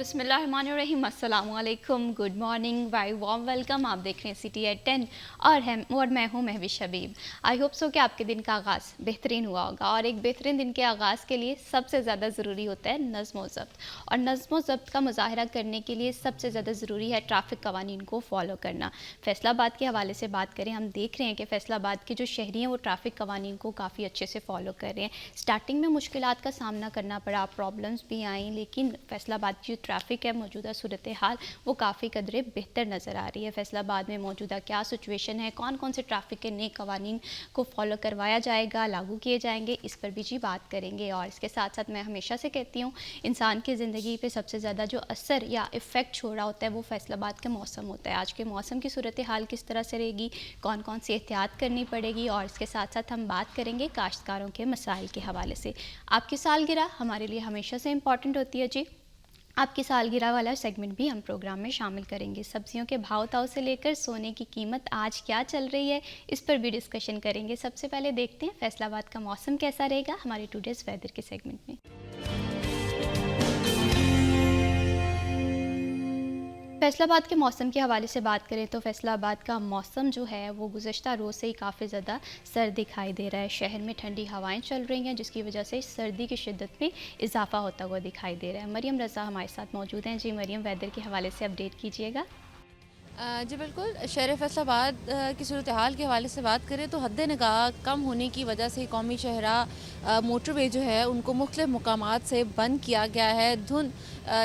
بسم اللہ الرحمن الرحیم، السلام علیکم، good morning, very warm welcome. آپ دیکھ رہے ہیں سٹی ایٹ 10 اور میں ہوں Mehwish Shabib. I hope so کہ آپ کے دن کا آغاز بہترین ہوا ہوگا. اور ایک بہترین دن کے آغاز کے لیے سب سے زیادہ ضروری ہوتا ہے نظم و ضبط. اور نظم و ضبط کا مظاہرہ کرنے کے لیے سب سے زیادہ ضروری ہے ٹریفک قوانین کو فالو کرنا. فیصل آباد کے حوالے سے بات کریں، ہم دیکھ رہے ہیں کہ فیصل آباد کے جو شہری ہیں وہ ٹریفک قوانین کو کافی اچھے سے فالو کر رہے ہیں. اسٹارٹنگ میں مشکلات کا سامنا کرنا پڑا، پرابلمس بھی آئیں، لیکن فیصل آباد کی جو ٹریفک ہے موجودہ صورتحال وہ کافی قدرے بہتر نظر آ رہی ہے. فیصل آباد میں موجودہ کیا سچویشن ہے، کون کون سے ٹریفک کے نئے قوانین کو فالو کروایا جائے گا، لاگو کیے جائیں گے، اس پر بھی بات کریں گے. اور اس کے ساتھ ساتھ میں ہمیشہ سے کہتی ہوں، انسان کی زندگی پہ سب سے زیادہ جو اثر یا افیکٹ چھوڑا ہوتا ہے وہ فیصل آباد کا موسم ہوتا ہے. آج کے موسم کی صورتحال کس طرح سے رہے گی، کون کون سی احتیاط کرنی پڑے گی، اور اس کے ساتھ ساتھ ہم بات کریں گے کاشتکاروں کے مسائل کے حوالے سے. آپ کی سالگرہ ہمارے لیے ہمیشہ سے امپورٹنٹ ہوتی ہے جی. آپ کی سالگرہ والا سیگمنٹ بھی ہم پروگرام میں شامل کریں گے. سبزیوں کے بھاؤ تاؤ سے لے کر سونے کی قیمت آج کیا چل رہی ہے، اس پر بھی ڈسکشن کریں گے. سب سے پہلے دیکھتے ہیں فیصل آباد کا موسم کیسا رہے گا ہمارے ٹوڈیز ویدر کے سیگمنٹ میں. فیصل آباد کے موسم کے حوالے سے بات کریں تو فیصل آباد کا موسم جو ہے وہ گزشتہ روز سے ہی کافی زیادہ سرد دکھائی دے رہا ہے. شہر میں ٹھنڈی ہوائیں چل رہی ہیں جس کی وجہ سے سردی کی شدت میں اضافہ ہوتا ہوا دکھائی دے رہا ہے. مریم رضا ہمارے ساتھ موجود ہیں. جی مریم، ویدر کے حوالے سے اپڈیٹ کیجیے گا. جی بالکل. شہر فیصل آباد کی صورتحال کے حوالے سے بات کریں تو حد نگاہ کم ہونے کی وجہ سے قومی شاہراہ موٹر وے جو ہے ان کو مختلف مقامات سے بند کیا گیا ہے. دھند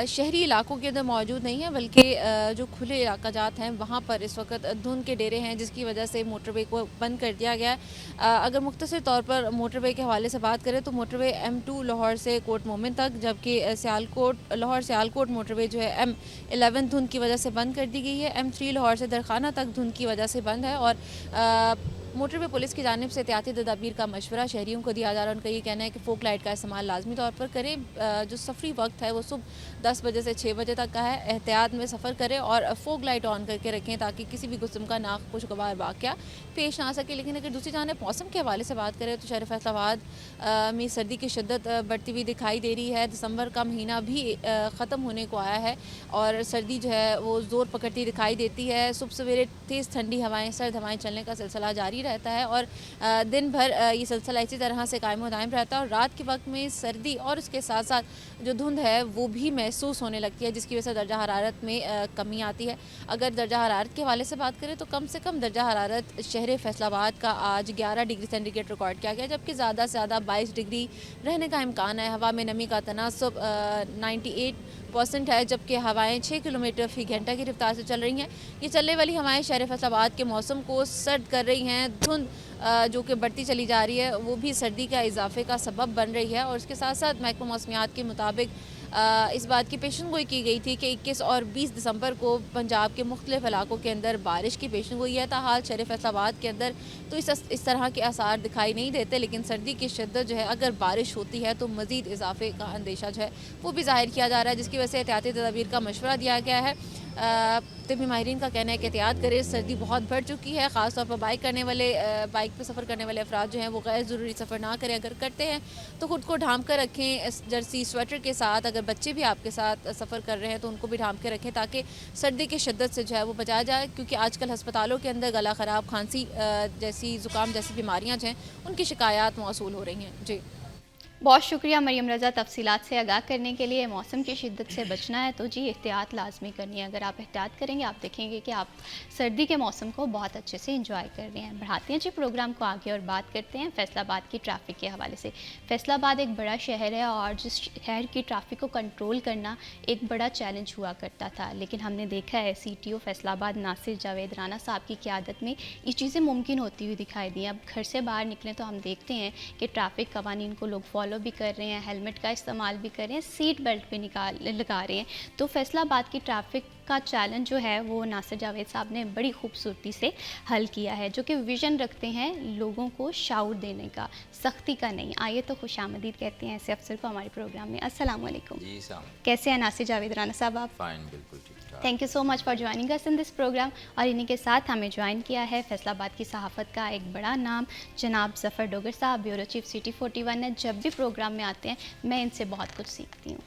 شہری علاقوں کے اندر موجود نہیں ہے، بلکہ جو کھلے علاقہ جات ہیں وہاں پر اس وقت دھند کے ڈیرے ہیں، جس کی وجہ سے موٹر وے کو بند کر دیا گیا ہے. اگر مختصر طور پر موٹر وے کے حوالے سے بات کریں تو موٹر وے M2 لاہور سے کوٹ مومن تک، جبکہ لاہور سیالکوٹ موٹر وے جو ہے M11 دھند کی وجہ سے بند کر دی گئی ہے. M3 لاہور سے درخانہ تک دھند کی وجہ سے بند ہے. اور موٹر وے پولیس کی جانب سے احتیاطی تدابیر کا مشورہ شہریوں کو دیا جا رہا ہے. ان کا یہ کہنا ہے کہ فوک لائٹ کا استعمال لازمی طور پر کریں. جو سفری وقت ہے وہ صبح 10 بجے سے 6 بجے تک کا ہے. احتیاط میں سفر کریں اور فوک لائٹ آن کر کے رکھیں تاکہ کسی بھی قسم کا ناخوشگوار واقعہ پیش نہ آ سکے. لیکن اگر دوسری جانب موسم کے حوالے سے بات کریں تو شہر فیصل آباد میں سردی کی شدت بڑھتی ہوئی دکھائی دے رہی ہے. دسمبر کا مہینہ بھی ختم ہونے کو آیا ہے اور سردی جو ہے وہ زور پکڑتی دکھائی دیتی ہے. صبح سویرے تیز ٹھنڈی ہوائیں، سرد ہوائیں چلنے کا سلسلہ جاری رہتا ہے اور دن بھر یہ سلسلہ اسی طرح سے قائم و دائم رہتا ہے. اور رات کے وقت میں سردی اور اس کے ساتھ ساتھ جو دھند ہے وہ بھی محسوس ہونے لگتی ہے، جس کی وجہ سے درجہ حرارت میں کمی آتی ہے. اگر درجہ حرارت کے حوالے سے بات کریں تو کم سے کم درجہ حرارت شہر فیصل آباد کا آج 11 ڈگری سینٹی گریڈ ریکارڈ کیا گیا، جبکہ زیادہ سے زیادہ 22 ڈگری رہنے کا امکان ہے. ہوا میں نمی کا تناسب 98% ہے، جبکہ ہوائیں 6 کلومیٹر فی گھنٹہ کی رفتار سے چل رہی ہیں. یہ چلنے والی ہوائیں شہر فیصل آباد کے موسم کو سرد کر رہی ہیں. دھند جو کہ بڑھتی چلی جا رہی ہے وہ بھی سردی کا اضافے کا سبب بن رہی ہے. اور اس کے ساتھ ساتھ محکمہ موسمیات کے مطابق اس بات کی پیشن گوئی کی گئی تھی کہ 21 اور 20 دسمبر کو پنجاب کے مختلف علاقوں کے اندر بارش کی پیشن گوئی ہے. تاحال شہر فیصل آباد کے اندر تو اس طرح کے آثار دکھائی نہیں دیتے، لیکن سردی کی شدت جو ہے اگر بارش ہوتی ہے تو مزید اضافے کا اندیشہ جو ہے وہ بھی ظاہر کیا جا رہا ہے، جس کی وجہ سے احتیاطی تدابیر کا مشورہ دیا گیا ہے. طبی ماہرین کا کہنا ہے کہ احتیاط کرے، سردی بہت بڑھ چکی ہے. خاص طور پر بائک پہ سفر کرنے والے افراد جو ہیں وہ غیر ضروری سفر نہ کریں. اگر کرتے ہیں تو خود کو ڈھانپ کر رکھیں جرسی سویٹر کے ساتھ. اگر بچے بھی آپ کے ساتھ سفر کر رہے ہیں تو ان کو بھی ڈھانپ کے رکھیں تاکہ سردی کی شدت سے جو ہے وہ بچایا جائے، کیونکہ آج کل ہسپتالوں کے اندر گلا خراب، کھانسی جیسی، زکام جیسی بیماریاں جو ہیں ان کی شکایات موصول ہو رہی ہیں. جی بہت شکریہ مریم رضا تفصیلات سے آگاہ کرنے کے لیے. موسم کی شدت سے بچنا ہے تو جی احتیاط لازمی کرنی ہے. اگر آپ احتیاط کریں گے آپ دیکھیں گے کہ آپ سردی کے موسم کو بہت اچھے سے انجوائے کر رہے ہیں. بڑھاتے ہیں جی پروگرام کو آگے اور بات کرتے ہیں فیصل آباد کی ٹریفک کے حوالے سے. فیصل آباد ایک بڑا شہر ہے اور جس شہر کی ٹریفک کو کنٹرول کرنا ایک بڑا چیلنج ہوا کرتا تھا، لیکن ہم نے دیکھا ہے CTO فیصل آباد ناصر جاوید رانا صاحب کی قیادت میں یہ چیزیں ممکن ہوتی ہوئی دکھائی دی. اب گھر سے باہر نکلیں تو ہم دیکھتے ہیں کہ ٹریفک قوانین کو لوگ فالو بھی کر رہے ہیں، ہیلمٹ کا استعمال بھی کر رہے ہیں، سیٹ بیلٹ بھی لگا رہے ہیں. تو فیصل آباد کی ٹریفک کا چیلنج جو ہے وہ ناصر جاوید صاحب نے بڑی خوبصورتی سے حل کیا ہے، جو کہ ویژن رکھتے ہیں لوگوں کو شعور دینے کا، سختی کا نہیں. آئیے تو خوش آمدید کہتے ہیں ایسے افسر کو ہمارے پروگرام میں. السلام علیکم. جی سلام. کیسے ہیں ناصر جاوید رانا صاحب آپ؟ فائن، بالکل ٹھیک ٹھاک. Thank you so much for joining us in this programme. اور انہی کے ساتھ ہمیں جوائن کیا ہے فیصل آباد کی صحافت کا ایک بڑا نام جناب ظفر ڈوگر صاحب، بیورو چیف City 41 ہے. جب بھی پروگرام میں آتے ہیں میں ان سے بہت کچھ سیکھتی ہوں.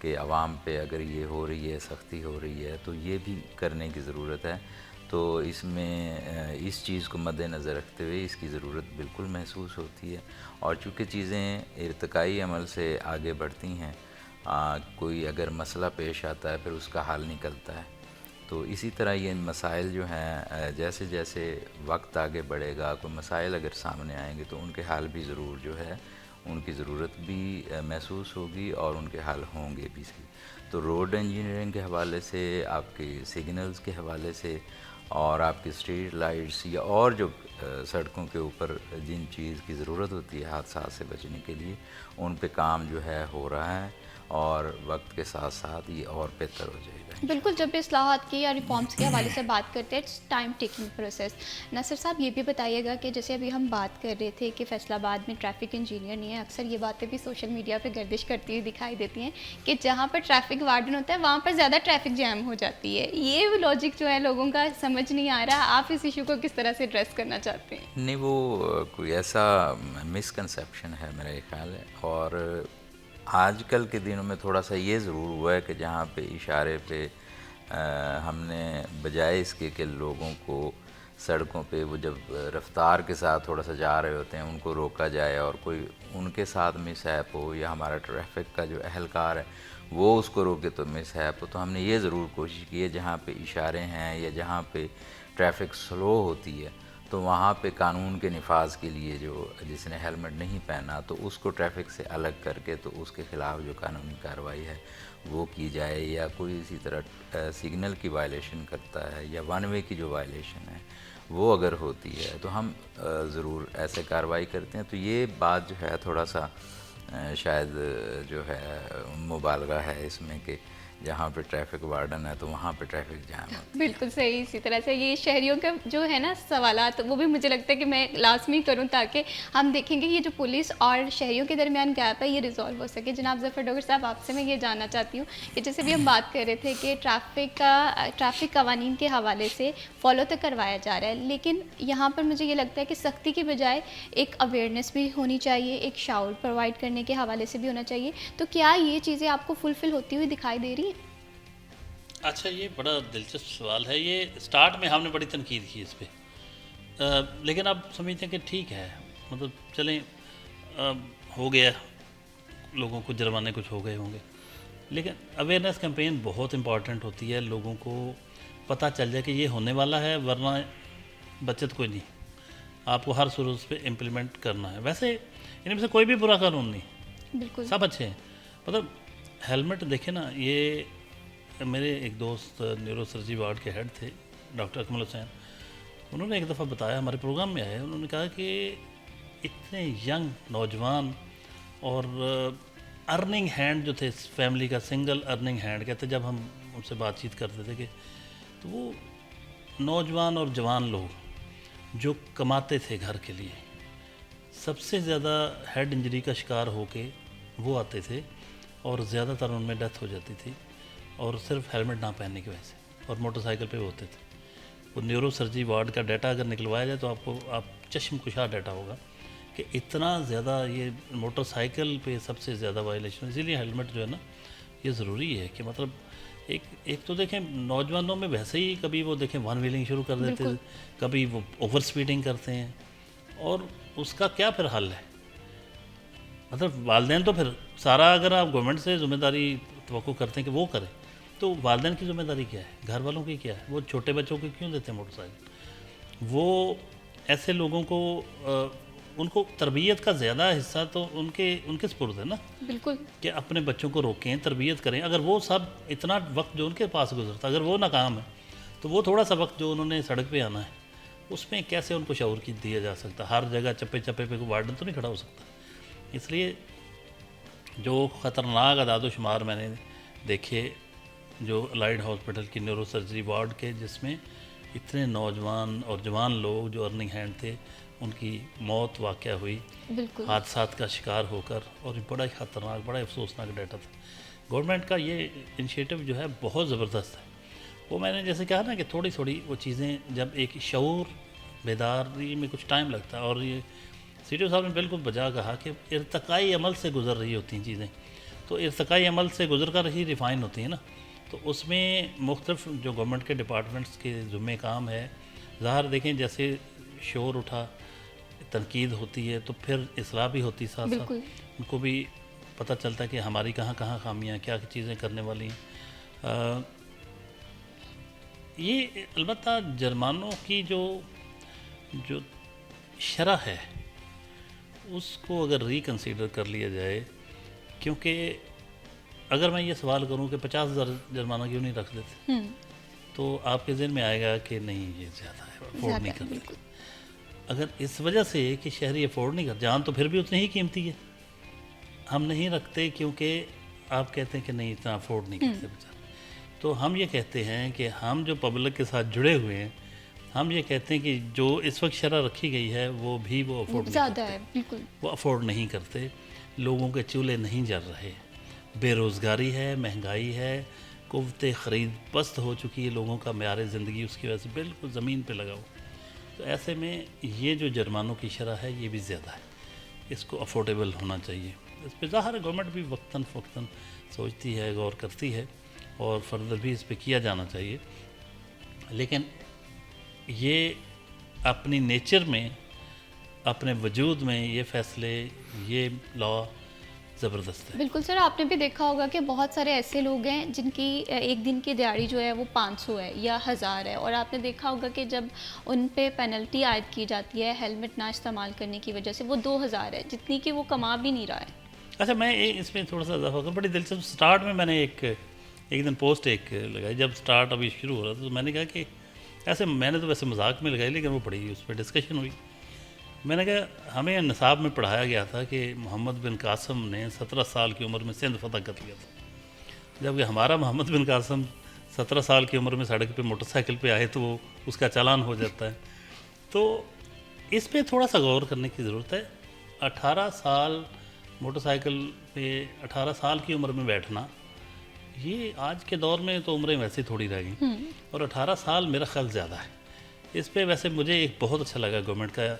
کہ عوام پہ اگر یہ ہو رہی ہے، سختی ہو رہی ہے، تو یہ بھی کرنے کی ضرورت ہے. تو اس میں اس چیز کو مد نظر رکھتے ہوئے اس کی ضرورت بالکل محسوس ہوتی ہے. اور چونکہ چیزیں ارتقائی عمل سے آگے بڑھتی ہیں، کوئی اگر مسئلہ پیش آتا ہے پھر اس کا حل نکلتا ہے. تو اسی طرح یہ مسائل جو ہیں جیسے جیسے وقت آگے بڑھے گا، کوئی مسائل اگر سامنے آئیں گے تو ان کے حل بھی ضرور جو ہے ان کی ضرورت بھی محسوس ہوگی اور ان کے حل ہوں گے بھی صحیح. تو روڈ انجینئرنگ کے حوالے سے، آپ کے سگنلز کے حوالے سے، اور آپ کی اسٹریٹ لائٹس یا اور جو سڑکوں کے اوپر جن چیز کی ضرورت ہوتی ہے حادثات سے بچنے کے لیے، ان پہ کام جو ہے ہو رہا ہے، اور وقت کے ساتھ ساتھ یہ اور بہتر ہو جائے گا. بالکل. جب بھی اصلاحات کی یا ریفارمس کے حوالے سے بات کرتے ہیں، اٹس ٹائم ٹیکنگ پروسیس. ناصر صاحب یہ بھی بتائیے گا کہ جیسے ابھی ہم بات کر رہے تھے کہ فیصل آباد میں ٹریفک انجینئر نہیں ہے، اکثر یہ باتیں بھی سوشل میڈیا پہ گردش کرتی ہوئی دکھائی دیتی ہیں کہ جہاں پر ٹریفک وارڈن ہوتا ہے وہاں پر زیادہ ٹریفک جیم ہو جاتی ہے. یہ لاجک جو ہے لوگوں کا سمجھ نہیں آ رہا. آپ اس ایشو کو کس طرح سے ایڈریس کرنا چاہتے ہیں؟ نہیں، وہ کوئی ایسا مسکنسیپشن ہے میرا خیال ہے. اور آج کل کے دنوں میں تھوڑا سا یہ ضرور ہوا ہے کہ جہاں پہ اشارے پہ ہم نے بجائے اس کے کہ لوگوں کو سڑکوں پہ وہ جب رفتار کے ساتھ تھوڑا سا جا رہے ہوتے ہیں ان کو روکا جائے اور کوئی ان کے ساتھ مس ہیپ ہو، یا ہمارا ٹریفک کا جو اہلکار ہے وہ اس کو روکے تو مس ہیپ ہو، تو ہم نے یہ ضرور کوشش کی ہے جہاں پہ اشارے ہیں یا جہاں پہ ٹریفک سلو ہوتی ہے تو وہاں پہ قانون کے نفاذ کے لیے جو جس نے ہیلمٹ نہیں پہنا تو اس کو ٹریفک سے الگ کر کے تو اس کے خلاف جو قانونی کارروائی ہے وہ کی جائے. یا کوئی اسی طرح سگنل کی وائلیشن کرتا ہے یا ون وے کی جو وائلیشن ہے وہ اگر ہوتی ہے تو ہم ضرور ایسے کارروائی کرتے ہیں. تو یہ بات جو ہے تھوڑا سا شاید جو ہے مبالغہ ہے اس میں کہ جہاں پہ ٹریفک وارڈن ہے تو وہاں پہ ٹریفک جام ہوتا ہے. بالکل صحیح. اسی طرح سے یہ شہریوں کا جو ہے نا سوالات وہ بھی مجھے لگتا ہے کہ میں لازمی کروں تاکہ ہم دیکھیں گے یہ جو پولیس اور شہریوں کے درمیان گیپ ہے یہ ریزالو ہو سکے. جناب ظفر ڈوگر صاحب آپ سے میں یہ جاننا چاہتی ہوں کہ جیسے بھی ہم بات کر رہے تھے کہ ٹریفک قوانین کے حوالے سے فالو تو کروایا جا رہا ہے، لیکن یہاں پر مجھے یہ لگتا ہے کہ سختی کی بجائے ایک اویئرنیس بھی ہونی چاہیے، ایک شعور پرووائڈ کرنے کے حوالے سے بھی ہونا چاہیے. تو کیا یہ چیزیں آپ کو فلفل ہوتی ہوئی دکھائی دے رہی ہیں؟ اچھا، یہ بڑا دلچسپ سوال ہے. یہ سٹارٹ میں ہم نے بڑی تنقید کی اس پہ، لیکن اب سمجھتے ہیں کہ ٹھیک ہے، مطلب چلیں ہو گیا، لوگوں کو جرمانے کچھ ہو گئے ہوں گے، لیکن اویئرنیس کیمپین بہت امپورٹنٹ ہوتی ہے. لوگوں کو پتہ چل جائے کہ یہ ہونے والا ہے، ورنہ بچت کوئی نہیں. آپ کو ہر صورت پہ امپلیمنٹ کرنا ہے. ویسے ان میں سے کوئی بھی برا قانون نہیں، بالکل سب اچھے ہیں. مطلب ہیلمٹ دیکھیں نا، یہ میرے ایک دوست نیورو سرجری وارڈ کے ہیڈ تھے ڈاکٹر اکمل حسین، انہوں نے ایک دفعہ بتایا، ہمارے پروگرام میں آئے، انہوں نے کہا کہ اتنے ینگ نوجوان اور ارننگ ہینڈ جو تھے فیملی کا، سنگل ارننگ ہینڈ کہتے، جب ہم ان سے بات چیت کرتے تھے کہ تو وہ نوجوان اور جوان لوگ جو کماتے تھے گھر کے لیے، سب سے زیادہ ہیڈ انجری کا شکار ہو کے وہ آتے تھے اور زیادہ تر ان میں ڈیتھ ہو جاتی تھی، اور صرف ہیلمٹ نہ پہننے کی وجہ سے، اور موٹر سائیکل پہ ہوتے تھے. وہ نیورو سرجری وارڈ کا ڈیٹا اگر نکلوایا جائے تو آپ چشم کشا ڈیٹا ہوگا کہ اتنا زیادہ یہ موٹر سائیکل پہ سب سے زیادہ وائلیشن. اسی لیے ہیلمٹ جو ہے نا یہ ضروری ہے کہ مطلب ایک تو دیکھیں نوجوانوں میں ویسے ہی کبھی وہ دیکھیں ون ویلنگ شروع کر دیتے ہیں، کبھی وہ اوور سپیڈنگ کرتے ہیں، اور اس کا کیا پھر حل ہے؟ مطلب والدین تو پھر سارا، اگر آپ گورنمنٹ سے ذمہ داری توقع کرتے ہیں کہ وہ کریں تو والدین کی ذمہ داری کیا ہے؟ گھر والوں کی کیا ہے؟ وہ چھوٹے بچوں کو کیوں دیتے ہیں موٹر سائیکل؟ وہ ایسے لوگوں کو ان کو تربیت کا زیادہ حصہ تو ان کے سپرد ہے نا، بالکل، کہ اپنے بچوں کو روکیں، تربیت کریں. اگر وہ سب اتنا وقت جو ان کے پاس گزرتا، اگر وہ ناکام ہے تو وہ تھوڑا سا وقت جو انہوں نے سڑک پہ آنا ہے اس میں کیسے ان کو شعور کی دیا جا سکتا؟ ہر جگہ چپے چپے پہ کوئی وارڈن تو نہیں کھڑا ہو سکتا. اس لیے جو خطرناک اعداد و شمار میں نے دیکھے جو الائڈ ہاسپٹل کی نیورو سرجری وارڈ کے، جس میں اتنے نوجوان اور جوان لوگ جو ارننگ ہینڈ تھے ان کی موت واقع ہوئی بالکل حادثات کا شکار ہو کر، اور بڑا ہی خطرناک، بڑا افسوسناک ڈیٹا تھا. گورنمنٹ کا یہ انیشیٹو جو ہے بہت زبردست ہے. وہ میں نے جیسے کہا نا کہ تھوڑی تھوڑی وہ چیزیں، جب ایک شعور بیداری میں کچھ ٹائم لگتا ہے، اور یہ سی ڈی او صاحب نے بالکل بجا کہا کہ ارتقائی عمل سے گزر رہی ہوتی ہیں چیزیں. تو ارتقائی عمل سے گزر کر ہی ریفائن ہوتی ہیں نا. تو اس میں مختلف جو گورنمنٹ کے ڈپارٹمنٹس کے ذمہ کام ہے. ظاہر دیکھیں جیسے شور اٹھا تنقید ہوتی ہے تو پھر اصلاح بھی ہوتی ساتھ ساتھ. بالکل. ان کو بھی پتہ چلتا ہے کہ ہماری کہاں کہاں خامیاں کیا چیزیں کرنے والی ہیں. یہ البتہ جرمانوں کی جو شرح ہے اس کو اگر ریکنسیڈر کر لیا جائے, کیونکہ اگر میں یہ سوال کروں کہ 50,000 جرمانہ کیوں نہیں رکھ دیتے, تو آپ کے ذہن میں آئے گا کہ نہیں یہ زیادہ ہے, افورڈ نہیں کرتے. اگر اس وجہ سے کہ شہری افورڈ نہیں کرتے, جان تو پھر بھی اتنی ہی قیمتی ہے, ہم نہیں رکھتے کیونکہ آپ کہتے ہیں کہ نہیں اتنا افورڈ نہیں کرتے بیچارے. تو ہم یہ کہتے ہیں کہ ہم جو پبلک کے ساتھ جڑے ہوئے ہیں, ہم یہ کہتے ہیں کہ جو اس وقت شرح رکھی گئی ہے وہ بھی وہ افورڈ نہیں زیادہ کرتے. ہے, بالکل وہ افورڈ نہیں کرتے. لوگوں کے چولہے نہیں جل رہے, بے روزگاری ہے, مہنگائی ہے, قوت خرید پست ہو چکی ہے, لوگوں کا معیار زندگی اس کی وجہ سے بالکل زمین پہ لگا ہو. تو ایسے میں یہ جو جرمانوں کی شرح ہے یہ بھی زیادہ ہے, اس کو افورڈیبل ہونا چاہیے. اس پہ ظاہر گورنمنٹ بھی وقتاً فوقتاً سوچتی ہے, غور کرتی ہے, اور فردر بھی اس پہ کیا جانا چاہیے. لیکن یہ اپنی نیچر میں, اپنے وجود میں یہ فیصلے, یہ لا زبردست ہے. بالکل سر, آپ نے بھی دیکھا ہوگا کہ بہت سارے ایسے لوگ ہیں جن کی ایک دن کی دیہڑی جو ہے وہ 500 ہے یا 1000 ہے, اور آپ نے دیکھا ہوگا کہ جب ان پہ پینلٹی عائد کی جاتی ہے ہیلمٹ نہ استعمال کرنے کی وجہ سے, وہ 2000 ہے, جتنی کہ وہ کما بھی نہیں رہا ہے. اچھا, میں اس میں تھوڑا سا اضافہ کروں. بڑی دلچسپ, سٹارٹ میں نے ایک دن پوسٹ لگائی, جب سٹارٹ ابھی شروع ہو رہا تھا, تو میں نے کہا کہ ایسے میں نے تو ویسے مذاق میں لگائی, لیکن وہ بڑی اس پہ ڈسکشن ہوئی. میں نے کہا ہمیں نصاب میں پڑھایا گیا تھا کہ محمد بن قاسم نے 17 سال کی عمر میں سندھ فتح کر لیا تھا, جبکہ ہمارا محمد بن قاسم 17 سال کی عمر میں سڑک پہ موٹر سائیکل پہ آئے تو وہ اس کا چالان ہو جاتا ہے. تو اس پہ تھوڑا سا غور کرنے کی ضرورت ہے. 18 سال موٹر سائیکل پہ 18 سال کی عمر میں بیٹھنا, یہ آج کے دور میں تو عمریں ویسے تھوڑی رہ گئیں, اور 18 سال میرا خیال زیادہ ہے. اس پہ ویسے مجھے ایک بہت اچھا لگا گورنمنٹ کا,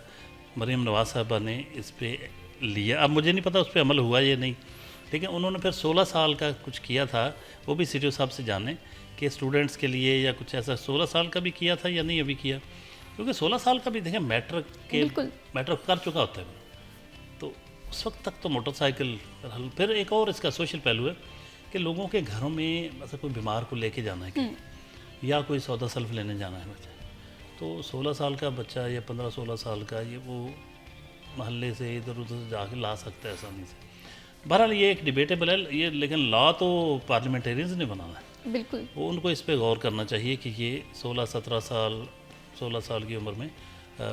مریم نواز صاحبہ نے اس پہ لیا. اب مجھے نہیں پتہ اس پہ عمل ہوا یا نہیں, لیکن انہوں نے پھر 16 سال کا کچھ کیا تھا. وہ بھی سی ٹی او صاحب سے جانیں کہ اسٹوڈنٹس کے لیے یا کچھ ایسا 16 سال کا بھی کیا تھا یا نہیں ابھی کیا, کیونکہ 16 سال کا بھی دیکھیں میٹرک کر چکا ہوتا ہے. تو اس وقت تک تو موٹر سائیکل. پھر ایک اور اس کا سوشل پہلو ہے کہ لوگوں کے گھروں میں ایسا کوئی بیمار کو لے کے جانا ہے یا کوئی سودا سلف لینے جانا ہے بچہ, تو 16 سال کا بچہ یا 15-16 سال کا یہ وہ محلے سے ادھر ادھر سے جا کے لا سکتا ہے آسانی سے. بہرحال یہ ایک ڈیبیٹیبل ہے یہ, لیکن لا تو پارلیمنٹیرینز نے بنانا ہے. بالکل, وہ ان کو اس پہ غور کرنا چاہیے کہ یہ 16 سال کی عمر میں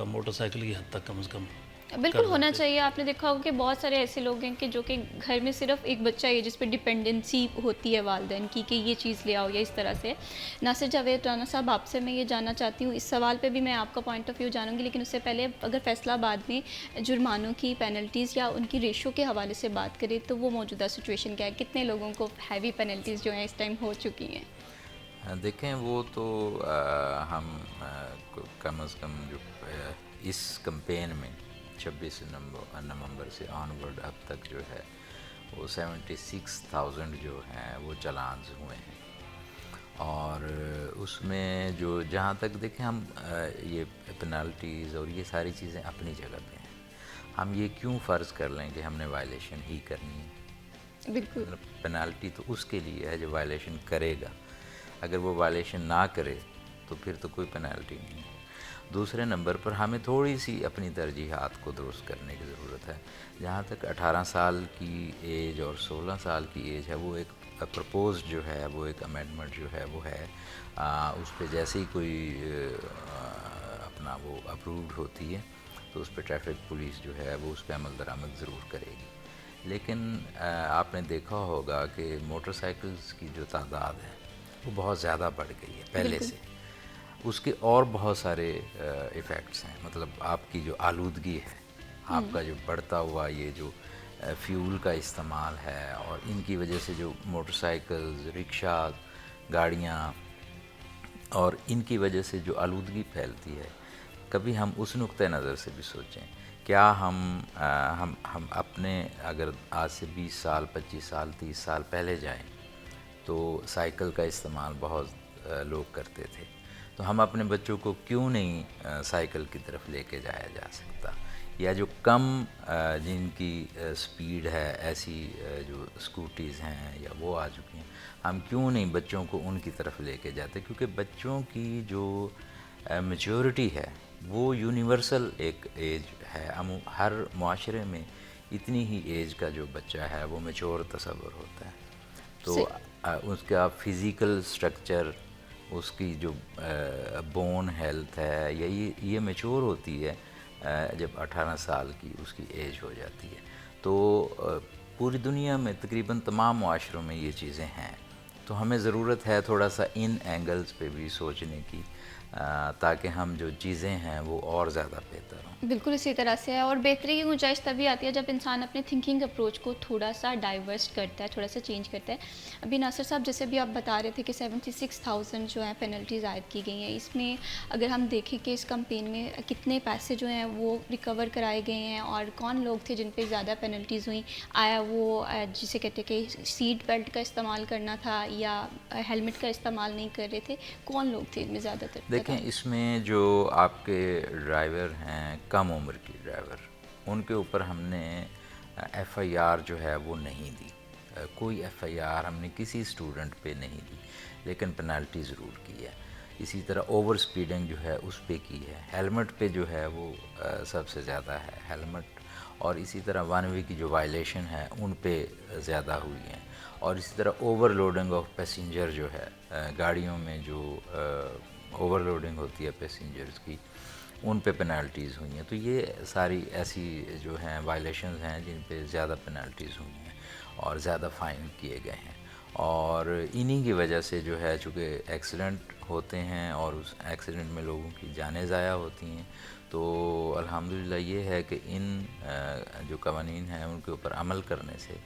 موٹر سائیکل کی حد تک کم از کم بالکل ہونا چاہیے. آپ نے دیکھا ہوگا کہ بہت سارے ایسے لوگ ہیں کہ جو کہ گھر میں صرف ایک بچہ ہے جس پہ ڈپینڈنسی ہوتی ہے والدین کی کہ یہ چیز لے آؤ یا اس طرح سے. ناصر جاوید رانا صاحب, آپ سے میں یہ جاننا چاہتی ہوں, اس سوال پہ بھی میں آپ کا پوائنٹ آف ویو جانوں گی, لیکن اس سے پہلے اگر فیصلہ آباد میں جرمانوں کی پینلٹیز یا ان کی ریشو کے حوالے سے بات کریں تو وہ موجودہ سچویشن کیا ہے, کتنے لوگوں کو ہیوی پینلٹیز جو ہیں اس ٹائم ہو چکی ہیں؟ دیکھیں وہ تو ہم کم از کم جو اس کمپین میں 26 نومبر سے آن ورڈ اب تک جو ہے وہ 76,000 جو ہیں وہ چلانز ہوئے ہیں. اور اس میں جو جہاں تک دیکھیں ہم یہ پینالٹیز اور یہ ساری چیزیں اپنی جگہ پہ ہیں. ہم یہ کیوں فرض کر لیں کہ ہم نے وائلیشن ہی کرنی ہے؟ بالکل, پینالٹی تو اس کے لیے ہے جو وائلیشن کرے گا. اگر وہ وائلیشن نہ کرے تو پھر تو کوئی پینالٹی نہیں ہے. دوسرے نمبر پر ہمیں تھوڑی سی اپنی ترجیحات کو درست کرنے کی ضرورت ہے. جہاں تک 18 سال کی ایج اور 16 سال کی ایج ہے, وہ ایک پرپوز جو ہے, وہ ایک امینڈمنٹ جو ہے وہ ہے, اس پہ جیسے ہی کوئی اپنا وہ اپرووڈ ہوتی ہے تو اس پہ ٹریفک پولیس جو ہے وہ اس پہ عمل درآمد ضرور کرے گی. لیکن آپ نے دیکھا ہوگا کہ موٹر سائیکلز کی جو تعداد ہے وہ بہت زیادہ بڑھ گئی ہے پہلے سے. اس کے اور بہت سارے ایفیکٹس ہیں. مطلب آپ کی جو آلودگی ہے, آپ کا جو بڑھتا ہوا یہ جو فیول کا استعمال ہے, اور ان کی وجہ سے جو موٹر سائیکلز, رکشا, گاڑیاں, اور ان کی وجہ سے جو آلودگی پھیلتی ہے, کبھی ہم اس نقطۂ نظر سے بھی سوچیں کیا ہم اپنے اگر آج سے 20 سال 25 سال 30 سال پہلے جائیں تو سائیکل کا استعمال بہت لوگ کرتے تھے، تو ہم اپنے بچوں کو کیوں نہیں سائیکل کی طرف لے کے جایا جا سکتا، یا جو کم جن کی سپیڈ ہے ایسی جو اسکوٹیز ہیں یا وہ آ چکی ہیں، ہم کیوں نہیں بچوں کو ان کی طرف لے کے جاتے، کیونکہ بچوں کی جو میچورٹی ہے وہ یونیورسل ایک ایج ہے، ہر معاشرے میں اتنی ہی ایج کا جو بچہ ہے وہ میچور تصور ہوتا ہے، تو اس کا فزیکل سٹرکچر، اس کی جو بون ہیلتھ ہے یہ میچور ہوتی ہے جب 18 سال کی اس کی ایج ہو جاتی ہے، تو پوری دنیا میں تقریباً تمام معاشروں میں یہ چیزیں ہیں، تو ہمیں ضرورت ہے تھوڑا سا ان اینگلز پہ بھی سوچنے کی تاکہ ہم جو چیزیں ہیں وہ اور زیادہ بہتر ہوں۔ بالکل اسی طرح سے ہے، اور بہتری کی گنجائش تبھی آتی ہے جب انسان اپنے تھنکنگ اپروچ کو تھوڑا سا ڈائیورسٹ کرتا ہے، تھوڑا سا چینج کرتا ہے۔ ابھی ناصر صاحب جیسے بھی آپ بتا رہے تھے کہ 76,000 جو ہیں پینلٹیز عائد کی گئی ہیں، اس میں اگر ہم دیکھیں کہ اس کمپین میں کتنے پیسے جو ہیں وہ ریکور کرائے گئے ہیں اور کون لوگ تھے جن پہ زیادہ پینلٹیز ہوئیں، آیا وہ جسے کہتے ہیں کہ سیٹ بیلٹ کا استعمال کرنا تھا یا ہیلمٹ کا استعمال نہیں کر رہے تھے، کون لوگ تھے ان میں زیادہ تر؟ دیکھیں اس میں جو آپ کے ڈرائیور ہیں کم عمر کی ڈرائیور، ان کے اوپر ہم نے ایف آئی آر جو ہے وہ نہیں دی، کوئی ایف آئی آر ہم نے کسی اسٹوڈنٹ پہ نہیں دی، لیکن پینالٹی ضرور کی ہے۔ اسی طرح اوور سپیڈنگ جو ہے اس پہ کی ہے، ہیلمٹ پہ جو ہے وہ سب سے زیادہ ہے ہیلمٹ، اور اسی طرح 1 وے کی جو وائلیشن ہے ان پہ زیادہ ہوئی ہیں، اور اسی طرح اوور لوڈنگ آف پیسنجر جو ہے گاڑیوں میں جو اوور لوڈنگ ہوتی ہے پیسنجرز کی، ان پہ پینالٹیز ہوئی ہیں، تو یہ ساری ایسی جو ہیں وائلیشنز ہیں جن پہ زیادہ پینالٹیز ہوئی ہیں اور زیادہ فائن کیے گئے ہیں، اور انہی کی وجہ سے جو ہے چونکہ ایکسیڈنٹ ہوتے ہیں اور اس ایکسیڈنٹ میں لوگوں کی جانیں ضائع ہوتی ہیں، تو الحمدللہ یہ ہے کہ ان جو قوانین ہیں ان کے اوپر عمل کرنے سے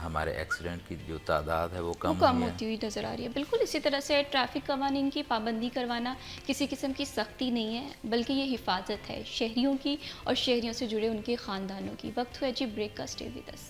ہمارے ایکسیڈنٹ کی جو تعداد ہے وہ کم ہوئی ہے۔ ہوتی ہوئی نظر آ رہی ہے۔ بالکل اسی طرح سے ٹریفک قوانین کی پابندی کروانا کسی قسم کی سختی نہیں ہے، بلکہ یہ حفاظت ہے شہریوں کی اور شہریوں سے جڑے ان کے خاندانوں کی۔ وقت ہوا جی بریک کا، stay with us.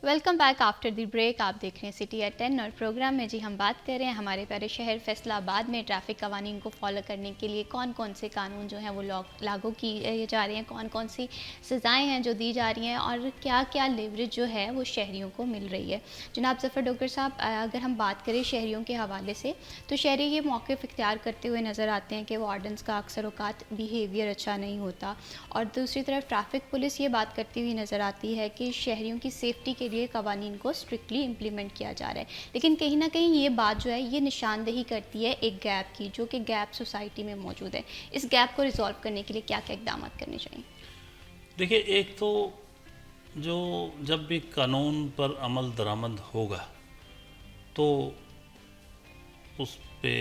Welcome back after the break, آپ دیکھ رہے ہیں سٹی ایٹ 10 اور پروگرام میں جی ہم بات کر رہے ہیں ہمارے پیارے شہر فیصل آباد میں ٹریفک قوانین کو فالو کرنے کے لیے کون کون سے قانون جو ہیں وہ لاگو کیے جا رہے ہیں، کون کون سی سزائیں ہیں جو دی جا رہی ہیں، اور کیا کیا لیوریج جو ہے وہ شہریوں کو مل رہی ہے۔ جناب ظفر ڈوگر صاحب، اگر ہم بات کریں شہریوں کے حوالے سے تو شہری یہ موقف اختیار کرتے ہوئے نظر آتے ہیں کہ وارڈنس کا اکثر اوقات بیہیویئر اچھا نہیں ہوتا، اور دوسری طرف ٹریفک پولیس یہ بات کرتی ہوئی نظر آتی ہے کہ شہریوں کی سیفٹی کے لیے قوانین کو اسٹرکٹلی امپلیمنٹ کیا جا رہا ہے، لیکن کہیں نہ کہیں یہ بات جو ہے یہ نشاندہی کرتی ہے ایک گیپ کی، جو کہ گیپ سوسائٹی میں موجود ہے۔ اس گیپ کو ریزالو کرنے کے لیے کیا کیا اقدامات کرنے چاہیے؟ دیکھیے، ایک تو جو جب بھی قانون پر عمل درآمد ہوگا تو اس پہ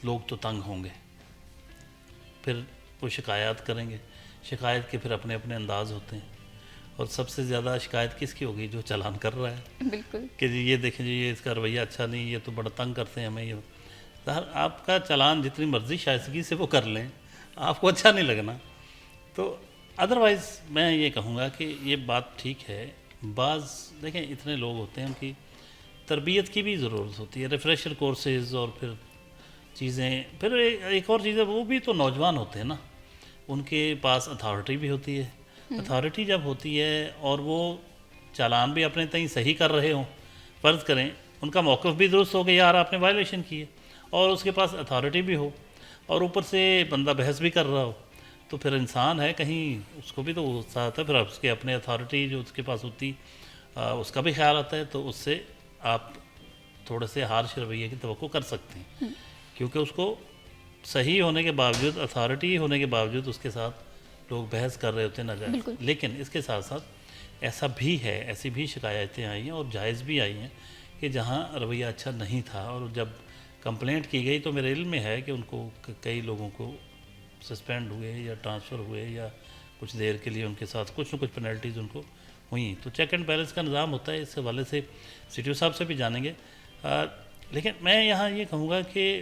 لوگ تو تنگ ہوں گے، پھر وہ شکایات کریں گے، شکایت کے پھر اپنے اپنے انداز ہوتے ہیں، اور سب سے زیادہ شکایت کس کی ہوگی؟ جو چلان کر رہا ہے، بالکل کہ جی یہ دیکھیں جی یہ اس کا رویہ اچھا نہیں، یہ تو بڑا تنگ کرتے ہیں ہمیں۔ یہ آپ کا چلان جتنی مرضی شائستگی سے وہ کر لیں، آپ کو اچھا نہیں لگنا۔ تو ادروائز میں یہ کہوں گا کہ یہ بات ٹھیک ہے، بعض دیکھیں اتنے لوگ ہوتے ہیں ان کی تربیت کی بھی ضرورت ہوتی ہے، ریفریشر کورسز اور پھر چیزیں، پھر ایک اور چیز ہے، وہ بھی تو نوجوان ہوتے ہیں نا، ان کے پاس اتھارٹی بھی ہوتی ہے۔ اتھارٹی جب ہوتی ہے اور وہ چالان بھی اپنے تئیں صحیح کر رہے ہوں، فرض کریں ان کا موقف بھی درست ہو کہ یار آپ نے وائلیشن کی ہے، اور اس کے پاس اتھارٹی بھی ہو، اور اوپر سے بندہ بحث بھی کر رہا ہو، تو پھر انسان ہے کہیں اس کو بھی تو غصہ آتا ہے، پھر اس کے اپنے اتھارٹی جو اس کے پاس ہوتی اس کا بھی خیال آتا ہے، تو اس سے آپ تھوڑے سے ہارش رویے کی توقع کر سکتے ہیں، کیونکہ اس کو صحیح ہونے کے باوجود، اتھارٹی ہونے کے باوجود اس کے ساتھ لوگ بحث کر رہے ہوتے ہیں ناجائز۔ لیکن اس کے ساتھ ساتھ ایسا بھی ہے، ایسی بھی شکایتیں آئی ہیں اور جائز بھی آئی ہیں کہ جہاں رویہ اچھا نہیں تھا، اور جب کمپلینٹ کی گئی تو میرے علم میں ہے کہ ان کو کئی لوگوں کو سسپینڈ ہوئے یا ٹرانسفر ہوئے، یا کچھ دیر کے لیے ان کے ساتھ کچھ نہ کچھ پینلٹیز ان کو ہوئیں۔ تو چیک اینڈ بیلنس کا نظام ہوتا ہے، اس حوالے سے سی ٹی او صاحب سے بھی جانیں گے۔ لیکن میں یہاں یہ کہوں گا کہ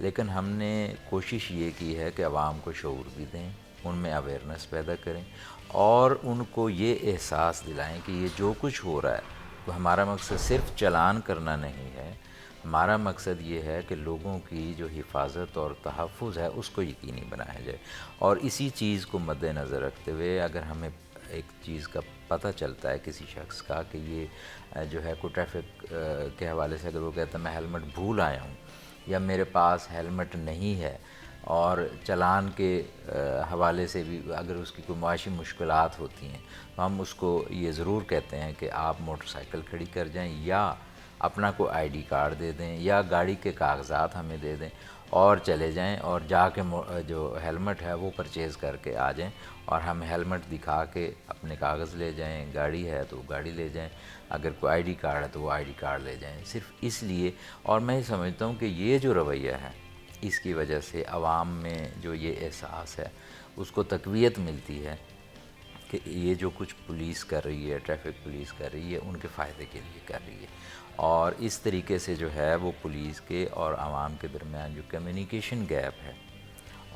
لیکن ہم نے کوشش یہ کی ہے کہ عوام کو شعور بھی دیں، ان میں اویئرنیس پیدا کریں اور ان کو یہ احساس دلائیں کہ یہ جو کچھ ہو رہا ہے تو ہمارا مقصد صرف چلان کرنا نہیں ہے، ہمارا مقصد یہ ہے کہ لوگوں کی جو حفاظت اور تحفظ ہے اس کو یقینی بنایا جائے۔ اور اسی چیز کو مد نظر رکھتے ہوئے اگر ہمیں ایک چیز کا پتہ چلتا ہے کسی شخص کا کہ یہ جو ہے کوئی ٹریفک کے حوالے سے، اگر وہ کہتا ہے میں ہیلمٹ بھول آیا ہوں یا میرے پاس ہیلمٹ نہیں ہے، اور چلان کے حوالے سے بھی اگر اس کی کوئی معاشی مشکلات ہوتی ہیں تو ہم اس کو یہ ضرور کہتے ہیں کہ آپ موٹر سائیکل کھڑی کر جائیں یا اپنا کوئی آئی ڈی کارڈ دے دیں یا گاڑی کے کاغذات ہمیں دے دیں اور چلے جائیں اور جا کے جو ہیلمٹ ہے وہ پرچیز کر کے آ جائیں، اور ہم ہیلمٹ دکھا کے اپنے کاغذ لے جائیں، گاڑی ہے تو گاڑی لے جائیں، اگر کوئی آئی ڈی کارڈ ہے تو وہ آئی ڈی کارڈ لے جائیں، صرف اس لیے۔ اور میں یہ سمجھتا ہوں کہ یہ جو رویہ ہے اس کی وجہ سے عوام میں جو یہ احساس ہے اس کو تقویت ملتی ہے کہ یہ جو کچھ پولیس کر رہی ہے، ٹریفک پولیس کر رہی ہے، ان کے فائدے کے لیے کر رہی ہے، اور اس طریقے سے جو ہے وہ پولیس کے اور عوام کے درمیان جو کمیونیکیشن گیپ ہے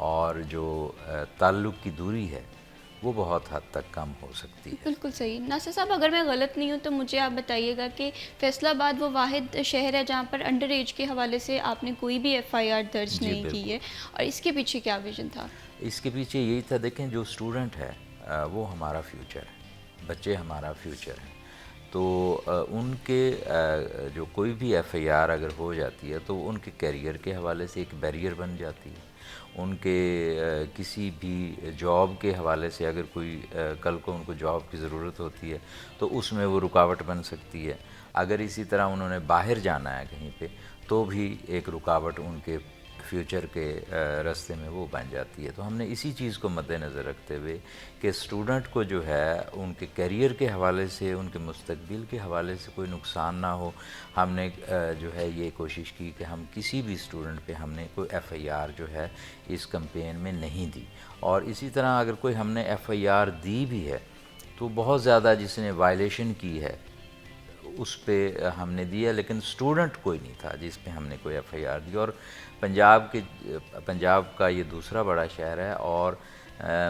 اور جو تعلق کی دوری ہے وہ بہت حد تک کم ہو سکتی ہے۔ بالکل صحیح۔ ناصر صاحب اگر میں غلط نہیں ہوں تو مجھے آپ بتائیے گا کہ فیصل آباد وہ واحد شہر ہے جہاں پر انڈر ایج کے حوالے سے آپ نے کوئی بھی ایف آئی آر درج جی نہیں کی ہے، اور اس کے پیچھے کیا ویژن تھا؟ اس کے پیچھے یہی تھا، دیکھیں جو اسٹوڈنٹ ہے وہ ہمارا فیوچر ہے، بچے ہمارا فیوچر ہیں، تو ان کے جو کوئی بھی ایف آئی آر اگر ہو جاتی ہے تو ان کے کیریئر کے حوالے سے ایک بیریئر بن جاتی ہے، ان کے کسی بھی جاب کے حوالے سے اگر کوئی کل کو ان کو جاب کی ضرورت ہوتی ہے تو اس میں وہ رکاوٹ بن سکتی ہے، اگر اسی طرح انہوں نے باہر جانا ہے کہیں پہ تو بھی ایک رکاوٹ ان کے فیوچر کے راستے میں وہ بن جاتی ہے۔ تو ہم نے اسی چیز کو مد نظر رکھتے ہوئے کہ اسٹوڈنٹ کو جو ہے ان کے کیریئر کے حوالے سے، ان کے مستقبل کے حوالے سے کوئی نقصان نہ ہو، ہم نے جو ہے یہ کوشش کی کہ ہم کسی بھی اسٹوڈنٹ پہ ہم نے کوئی ایف آئی آر جو ہے اس کمپین میں نہیں دی، اور اسی طرح اگر کوئی ہم نے ایف آئی آر دی بھی ہے تو بہت زیادہ جس نے وائلیشن کی ہے اس پہ ہم نے دیا، لیکن اسٹوڈنٹ کوئی نہیں تھا جس پہ ہم نے کوئی ایف آئی آر دی۔ اور پنجاب کا یہ دوسرا بڑا شہر ہے، اور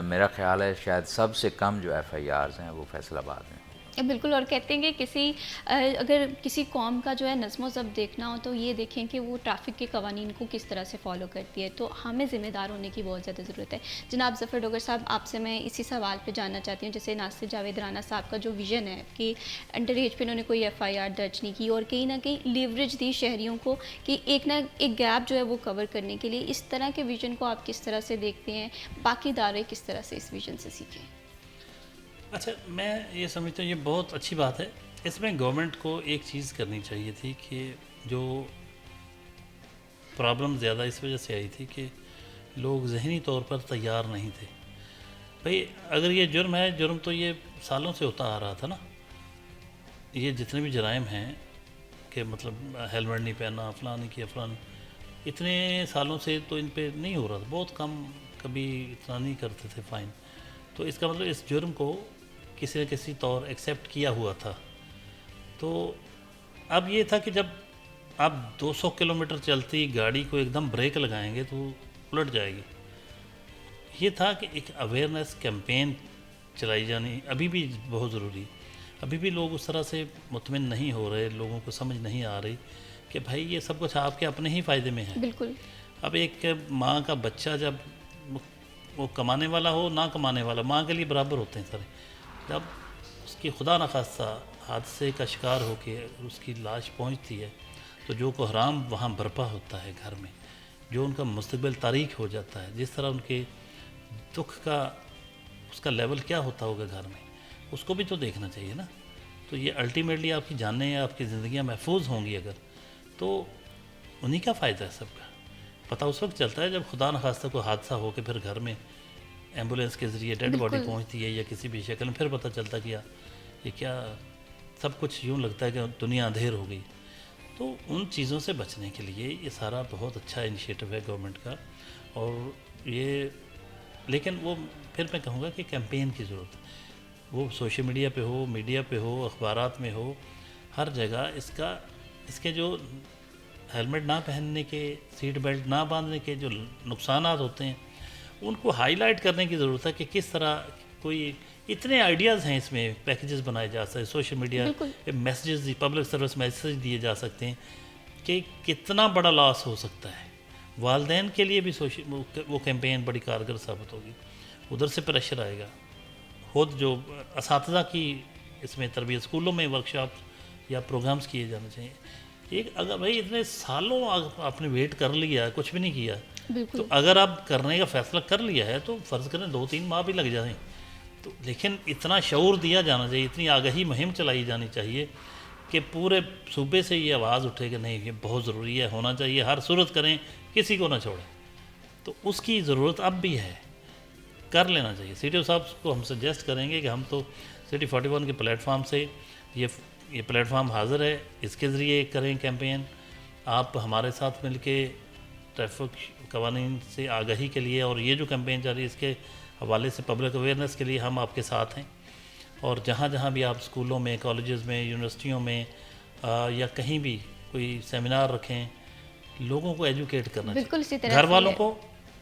میرا خیال ہے شاید سب سے کم جو ایف آئی آرز ہیں وہ فیصل آباد میں۔ بالکل، اور کہتے ہیں کہ اگر کسی قوم کا جو ہے نظم و ضبط دیکھنا ہو تو یہ دیکھیں کہ وہ ٹریفک کے قوانین کو کس طرح سے فالو کرتی ہے، تو ہمیں ذمہ دار ہونے کی بہت زیادہ ضرورت ہے۔ جناب ظفر ڈوگر صاحب، آپ سے میں اسی سوال پہ جاننا چاہتی ہوں، جیسے ناصر جاوید رانا صاحب کا جو ویژن ہے کہ انڈر ایج پہ انہوں نے کوئی ایف آئی آر درج نہیں کی اور کہیں نہ کہیں لیوریج دی شہریوں کو کہ ایک نہ ایک گیپ جو ہے وہ کور کرنے کے لیے، اس طرح کے ویژن کو آپ کس طرح سے دیکھتے ہیں؟ باقی ادارے کس طرح سے اس ویژن سے سیکھیں؟ اچھا، میں یہ سمجھتا ہوں یہ بہت اچھی بات ہے۔ اس میں گورنمنٹ کو ایک چیز کرنی چاہیے تھی کہ جو پرابلم زیادہ اس وجہ سے آئی تھی کہ لوگ ذہنی طور پر تیار نہیں تھے۔ بھئی اگر یہ جرم ہے، جرم تو یہ سالوں سے ہوتا آ رہا تھا نا، یہ جتنے بھی جرائم ہیں کہ مطلب ہیلمٹ نہیں پہننا، فلاں نہیں کیا، فلاں نہیں، اتنے سالوں سے تو ان پہ نہیں ہو رہا تھا، بہت کم، کبھی اتنا نہیں کرتے تھے فائن، تو اس کا مطلب اس جرم کو کسی نہ کسی طور ایکسیپٹ کیا ہوا تھا۔ تو اب یہ تھا کہ جب آپ 200 کلومیٹر چلتی گاڑی کو ایک دم بریک لگائیں گے تو الٹ جائے گی، یہ تھا کہ ایک اویئرنیس کیمپین چلائی جانی ابھی بھی بہت ضروری ہے۔ ابھی بھی لوگ اس طرح سے مطمئن نہیں ہو رہے، لوگوں کو سمجھ نہیں آ رہی کہ بھائی یہ سب کچھ آپ کے اپنے ہی فائدے میں ہے۔ بالکل۔ اب ایک ماں کا بچہ جب وہ کمانے والا ہو نہ کمانے والا، ماں کے لیے برابر ہوتے ہیں سارے، جب اس کی خدا نخواستہ حادثے کا شکار ہو کے اس کی لاش پہنچتی ہے تو جو کو حرام وہاں برپا ہوتا ہے گھر میں، جو ان کا مستقبل تاریک ہو جاتا ہے، جس طرح ان کے دکھ کا اس کا لیول کیا ہوتا ہوگا گھر میں، اس کو بھی تو دیکھنا چاہیے نا۔ تو یہ الٹیمیٹلی آپ کی جانیں یا آپ کی زندگیاں محفوظ ہوں گی اگر، تو انہی کا فائدہ ہے سب کا۔ پتہ اس وقت چلتا ہے جب خدا نخواستہ کوئی حادثہ ہو کے پھر گھر میں ایمبولینس کے ذریعے ڈیڈ باڈی پہنچتی ہے یا کسی بھی شکل میں، پھر پتہ چلتا کہ یہ کیا، سب کچھ یوں لگتا ہے کہ دنیا اندھیر ہو گئی۔ تو ان چیزوں سے بچنے کے لیے یہ سارا بہت اچھا انیشیٹو ہے گورنمنٹ کا، اور یہ لیکن وہ پھر میں کہوں گا کہ کیمپین کی ضرورت ہے، وہ سوشل میڈیا پہ ہو، میڈیا پہ ہو، اخبارات میں ہو، ہر جگہ اس کے جو ہیلمٹ نہ پہننے کے، سیٹ بیلٹ نہ باندھنے کے جو نقصانات ہوتے ہیں ان کو ہائی لائٹ کرنے کی ضرورت ہے کہ کس طرح کوئی اتنے آئیڈیاز ہیں اس میں، پیکیجز بنائے جا سکتے ہیں، social media messages, public service message دیے جا سکتے ہیں کہ کتنا بڑا لاس ہو سکتا ہے. والدین کے لیے بھی وہ کیمپین بڑی کارگر ثابت ہوگی. ادھر سے پریشر آئے گا. خود جو اساتذہ کی اس میں تربیت، اسکولوں میں ورکشاپ یا پروگرامز کیے جانے چاہیے. ایک اگر بھائی اتنے سالوں آپ نے ویٹ کر لیا، کچھ بھی نہیں کیا، تو اگر آپ کرنے کا فیصلہ کر لیا ہے تو فرض کریں 2-3 ماہ بھی لگ جائیں تو، لیکن اتنا شعور دیا جانا چاہیے، اتنی آگہی مہم چلائی جانی چاہیے کہ پورے صوبے سے یہ آواز اٹھے کہ نہیں یہ بہت ضروری ہے، ہونا چاہیے، ہر صورت کریں، کسی کو نہ چھوڑیں. تو اس کی ضرورت اب بھی ہے، کر لینا چاہیے. سی ٹی او صاحب کو ہم سجیسٹ کریں گے کہ ہم تو سٹی 41 کے پلیٹ فارم سے یہ پلیٹ فارم حاضر ہے، اس کے ذریعے کریں کیمپین. آپ ہمارے ساتھ مل کے ٹریفک قوانین سے آگہی کے لیے، اور یہ جو کیمپین جاری ہے اس کے حوالے سے پبلک اویئرنیس کے لیے ہم آپ کے ساتھ ہیں. اور جہاں جہاں بھی آپ اسکولوں میں، کالجز میں، یونیورسٹیوں میں یا کہیں بھی کوئی سیمینار رکھیں، لوگوں کو ایجوکیٹ کرنا بالکل اسی چاہیے، طرح گھر والوں کو،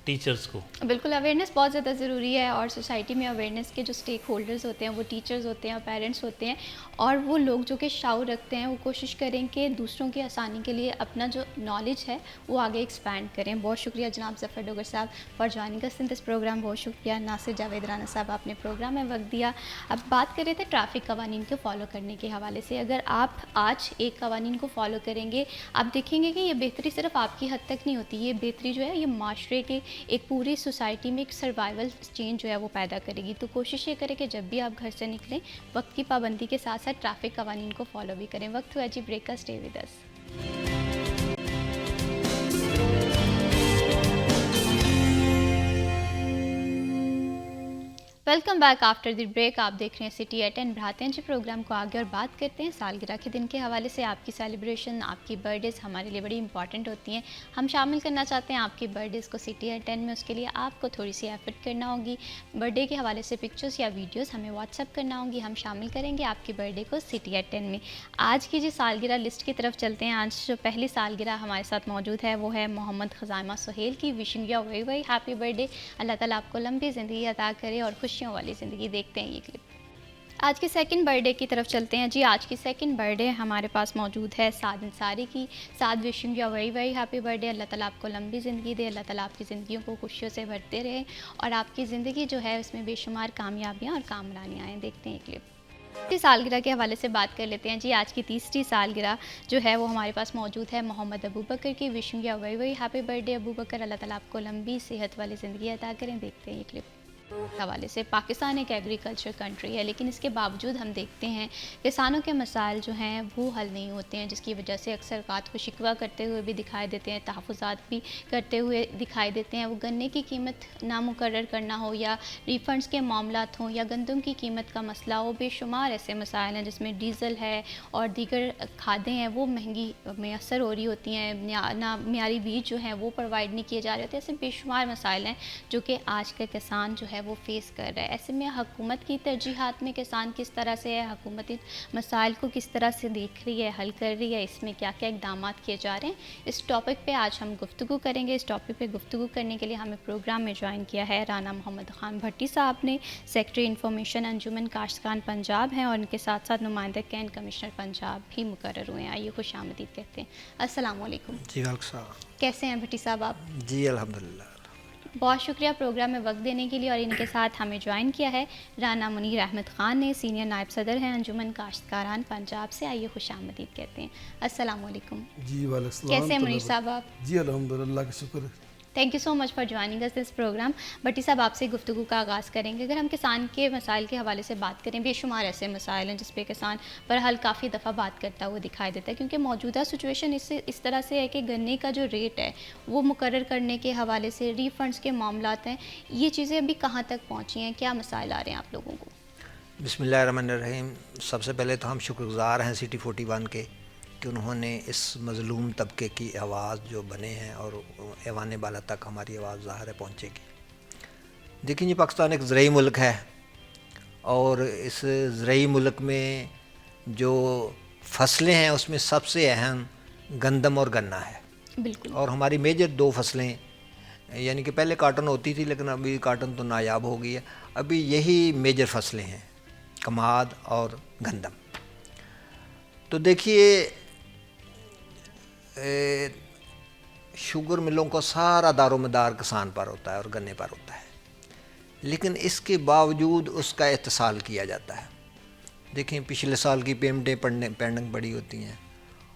ٹیچرز کو. بالکل اویئرنیس بہت زیادہ ضروری ہے، اور سوسائٹی میں اویئرنیس کے جو اسٹیک ہولڈرز ہوتے ہیں وہ ٹیچرز ہوتے ہیں اور پیرنٹس ہوتے ہیں، اور وہ لوگ جو کہ شعور رکھتے ہیں وہ کوشش کریں کہ دوسروں کی آسانی کے لیے اپنا جو نالج ہے وہ آگے ایکسپینڈ کریں. بہت شکریہ جناب ظفر ڈوگر صاحب for joining us in this programme. بہت شکریہ ناصر جاوید رانا صاحب، آپ نے پروگرام میں وقت دیا. اب بات کر رہے تھے ٹریفک قوانین کو فالو کرنے کے حوالے سے. اگر آپ آج ایک قوانین کو فالو کریں گے، آپ دیکھیں گے کہ یہ بہتری صرف آپ کی حد تک نہیں ہوتی، یہ بہتری جو ہے یہ معاشرے کے ایک پوری سوسائٹی میں ایک سروائیول چینج جو ہے وہ پیدا کرے گی. تو کوشش یہ کریں کہ جب بھی آپ گھر سے نکلیں وقت کی پابندی کے ساتھ ساتھ ٹریفک قوانین کو فالو بھی کریں. وقت ہوا جی بریک کا، stay with us. Welcome back after the break. آپ دیکھ رہے ہیں سٹی ایٹ 10. بڑھاتے ہیں جی پروگرام کو آگے اور بات کرتے ہیں سالگرہ کے دن کے حوالے سے. آپ کی سیلیبریشن، آپ کی برتھ ڈیز ہمارے لیے بڑی امپورٹنٹ ہوتی ہیں. ہم شامل کرنا چاہتے ہیں آپ کی برتھ ڈیز کو سٹی ایٹ 10 میں. اس کے لیے آپ کو تھوڑی سی ایفرٹ کرنا ہوگی. برتھ ڈے کے حوالے سے پکچرز یا ویڈیوز ہمیں واٹس ایپ کرنا ہوگی. ہم شامل کریں گے آپ کی برتھ ڈے کو سٹی ایٹ 10 میں. آج کی جو سالگرہ لسٹ کی طرف چلتے ہیں. آج جو پہلی سالگرہ ہمارے ساتھ موجود ہے وہ ہے محمد خزائمہ سہیل کی. Wishing you very very happy birthday. اللہ تعالیٰ آپ کو لمبی زندگی عطا کرے اور خوشیوں والی زندگی. دیکھتے ہیں یہ کلپ. آج کی سیکنڈ برتھ ڈے کی طرف چلتے ہیں جی. آج کی سیکنڈ برتھ ڈے ہمارے پاس موجود ہے سعد انصاری کی. Saad wishing you very very happy birthday. اللہ تعالیٰ آپ کو لمبی زندگی دے. اللہ تعالیٰ آپ کی زندگیوں کو خوشیوں سے بھرتے رہے اور آپ کی زندگی جو ہے اس میں بے شمار کامیابیاں اور کامرانیاں آئیں. دیکھتے ہیں یہ کلپ. سالگرہ کے حوالے سے بات کر لیتے ہیں جی. آج کی تیسری سالگرہ جو ہے وہ ہمارے پاس موجود ہے محمد ابو بکر کی. Wishing you very very happy birthday Abu Bakr. اللہ تعالیٰ آپ کو لمبی صحت والی زندگی عطا کریں. دیکھتے ہیں یہ کلپ. حوالے سے پاکستان ایک ایگریکلچر کنٹری ہے، لیکن اس کے باوجود ہم دیکھتے ہیں کسانوں کے مسائل جو ہیں وہ حل نہیں ہوتے ہیں، جس کی وجہ سے اکثر اوقات کو شکوہ کرتے ہوئے بھی دکھائی دیتے ہیں، تحفظات بھی کرتے ہوئے دکھائی دیتے ہیں. وہ گنے کی قیمت نامقرر کرنا ہو یا ریفنڈز کے معاملات ہوں یا گندم کی قیمت کا مسئلہ ہو، بے شمار ایسے مسائل ہیں جس میں ڈیزل ہے اور دیگر کھادیں ہیں وہ مہنگی میسر ہو رہی ہوتی ہیں، نہ معیاری بیج جو ہیں وہ پرووائڈ نہیں کیے جا رہے ہوتے. ایسے بے شمار مسائل ہیں جو کہ آج کا کسان جو ہے وہ فیس کر رہا ہے. ایسے میں حکومت کی ترجیحات میں کسان کس طرح سے ہے، حکومتی مسائل کو کس طرح سے دیکھ رہی ہے، حل کر رہی ہے، اس میں کیا کیا اقدامات کیے جا رہے ہیں، اس ٹاپک پہ آج ہم گفتگو کریں گے. اس ٹاپک پہ گفتگو کرنے کے لیے ہمیں پروگرام میں جوائن کیا ہے رانا محمد خان بھٹی صاحب نے. سیکرٹری انفارمیشن انجمن کاشتکاران پنجاب ہیں اور ان کے ساتھ ساتھ نمائندہ کین کمشنر پنجاب بھی مقرر ہوئے ہیں. آئیے خوش آمدید کہتے ہیں. السلام علیکم. جی وعلیکم السلام. کیسے ہیں بھٹی صاحب آپ؟ جی الحمدللہ. بہت شکریہ پروگرام میں وقت دینے کے لیے. اور ان کے ساتھ ہمیں جوائن کیا ہے رانا منیر احمد خان نے، سینئر نائب صدر ہیں انجمن کاشتکاران پنجاب سے. آئیے خوش آمدید کہتے ہیں. السلام علیکم. جی وعلیکم السلام. کیسے ہیں منیر صاحب آپ؟ جی الحمدللہ کا شکر ہے. Thank you so much for joining اس دس پروگرام. بھٹی صاحب آپ سے گفتگو کا آغاز کریں گے. اگر ہم کسان کے مسائل کے حوالے سے بات کریں، بے شمار ایسے مسائل ہیں جس پہ کسان برحال کافی دفعہ بات کرتا ہوا دکھائی دیتا ہے، کیونکہ موجودہ سچویشن اس طرح سے ہے کہ گنے کا جو ریٹ ہے وہ مقرر کرنے کے حوالے سے ری فنڈز کے معاملات ہیں، یہ چیزیں ابھی کہاں تک پہنچی ہیں، کیا مسائل آ رہے ہیں آپ لوگوں کو؟ بسم اللہ الرحمن الرحیم. سب سے پہلے تو ہم شکر گزار ہیں سٹی 41 کے کہ انہوں نے اس مظلوم طبقے کی آواز جو بنے ہیں اور ایوان بالا تک ہماری آواز ظاہر ہے پہنچے گی. دیکھیں جی، پاکستان ایک زرعی ملک ہے اور اس زرعی ملک میں جو فصلیں ہیں اس میں سب سے اہم گندم اور گنا ہے، بالکل اور ہماری میجر 2 فصلیں، یعنی کہ پہلے کاٹن ہوتی تھی لیکن ابھی کاٹن تو نایاب ہو گئی ہے، ابھی یہی میجر فصلیں ہیں، کماد اور گندم۔ تو دیکھیے شوگر ملوں کا سارا دار و مدار کسان پر ہوتا ہے اور گنے پر ہوتا ہے، لیکن اس کے باوجود اس کا اتصال کیا جاتا ہے۔ دیکھیں پچھلے سال کی پیمنٹیں پینڈنگ پڑی ہوتی ہیں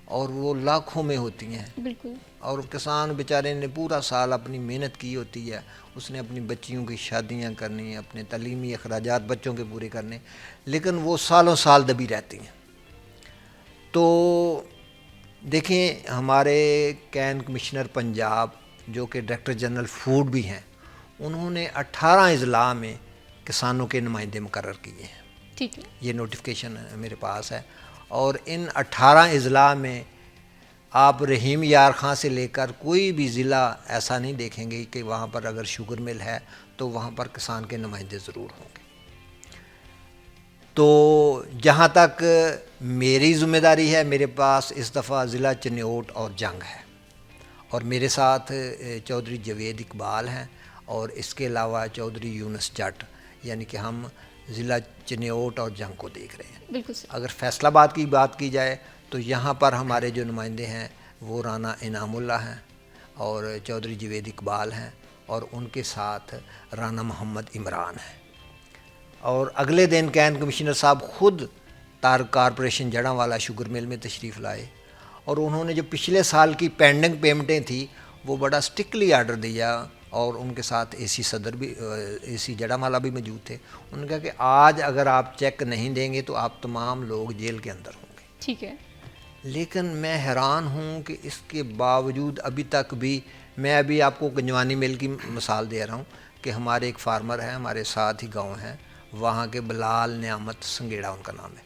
اور وہ لاکھوں میں ہوتی ہیں، بالکل اور کسان بیچارے نے پورا سال اپنی محنت کی ہوتی ہے، اس نے اپنی بچیوں کی شادیاں کرنی، اپنے تعلیمی اخراجات بچوں کے پورے کرنے، لیکن وہ سالوں سال دبی رہتی ہیں۔ تو دیکھیں ہمارے کین کمشنر پنجاب جو کہ ڈائریکٹر جنرل فوڈ بھی ہیں، انہوں نے 18 اضلاع میں کسانوں کے نمائندے مقرر کیے ہیں، ٹھیک ہے، یہ نوٹیفیکیشن میرے پاس ہے، اور ان 18 اضلاع میں آپ رحیم یار خاں سے لے کر کوئی بھی ضلع ایسا نہیں دیکھیں گے کہ وہاں پر اگر شوگر مل ہے تو وہاں پر کسان کے نمائندے ضرور ہوں گے۔ تو جہاں تک میری ذمہ داری ہے، میرے پاس اس دفعہ ضلع چنیوٹ اور جنگ ہے، اور میرے ساتھ چودھری جوید اقبال ہیں، اور اس کے علاوہ چودھری یونس جٹ، یعنی کہ ہم ضلع چنیوٹ اور جنگ کو دیکھ رہے ہیں۔ بالکل صحیح، اگر فیصل آباد کی بات کی جائے تو یہاں پر ہمارے جو نمائندے ہیں وہ رانا انعام اللہ ہیں اور چودھری جوید اقبال ہیں، اور ان کے ساتھ رانا محمد عمران ہیں۔ اور اگلے دن کین کمشنر صاحب خود کارپوریشن جڑاں شوگر مل میں تشریف لائے، اور انہوں نے جو پچھلے سال کی پینڈنگ پیمنٹیں تھیں وہ بڑا سٹرکٹلی آرڈر دیا، اور ان کے ساتھ اے سی صدر بھی، اے سی جڑاں والا بھی موجود تھے۔ انہوں نے کہا کہ آج اگر آپ چیک نہیں دیں گے تو آپ تمام لوگ جیل کے اندر ہوں گے۔ ٹھیک ہے، لیکن میں حیران ہوں کہ اس کے باوجود ابھی تک بھی، میں ابھی آپ کو گنجوانی مل کی مثال دے رہا ہوں کہ ہمارے ایک فارمر ہیں، ہمارے ساتھ ہی گاؤں ہیں، وہاں کے بلال نعمت سنگیڑا ان کا نام ہے،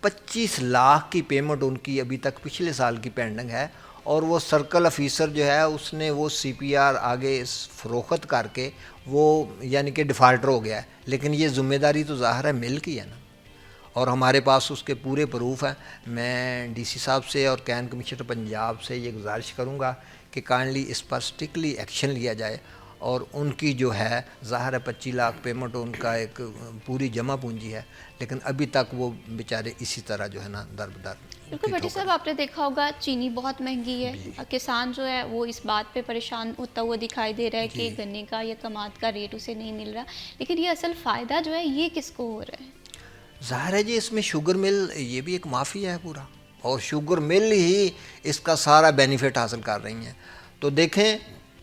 25 لاکھ کی پیمنٹ ان کی ابھی تک پچھلے سال کی پینڈنگ ہے، اور وہ سرکل آفیسر جو ہے اس نے وہ سی پی آر آگے فروخت کر کے وہ یعنی کہ ڈیفالٹر ہو گیا ہے، لیکن یہ ذمہ داری تو ظاہر ہے مل کی ہے نا، اور ہمارے پاس اس کے پورے پروف ہیں۔ میں ڈی سی صاحب سے اور کین کمشنر پنجاب سے یہ گزارش کروں گا کہ کائنڈلی اس پر سٹرکٹلی ایکشن لیا جائے، اور ان کی جو ہے ظاہر ہے 25 لاکھ پیمنٹ ان کا ایک پوری جمع پونجی ہے، لیکن ابھی تک وہ بیچارے اسی طرح جو ہے نا دربدر۔ بالکل بھٹی صاحب، آپ نے دیکھا ہوگا چینی بہت مہنگی ہے، کسان جو ہے وہ اس بات پہ پریشان ہوتا ہوا دکھائی دے رہا ہے کہ گنے کا یا کماد کا ریٹ اسے نہیں مل رہا، لیکن یہ اصل فائدہ جو ہے یہ کس کو ہو رہا ہے؟ ظاہر ہے جی اس میں شوگر مل یہ بھی ایک مافیا ہے پورا، اور شوگر مل ہی اس کا سارا بینیفٹ حاصل کر رہی ہیں۔ تو دیکھیں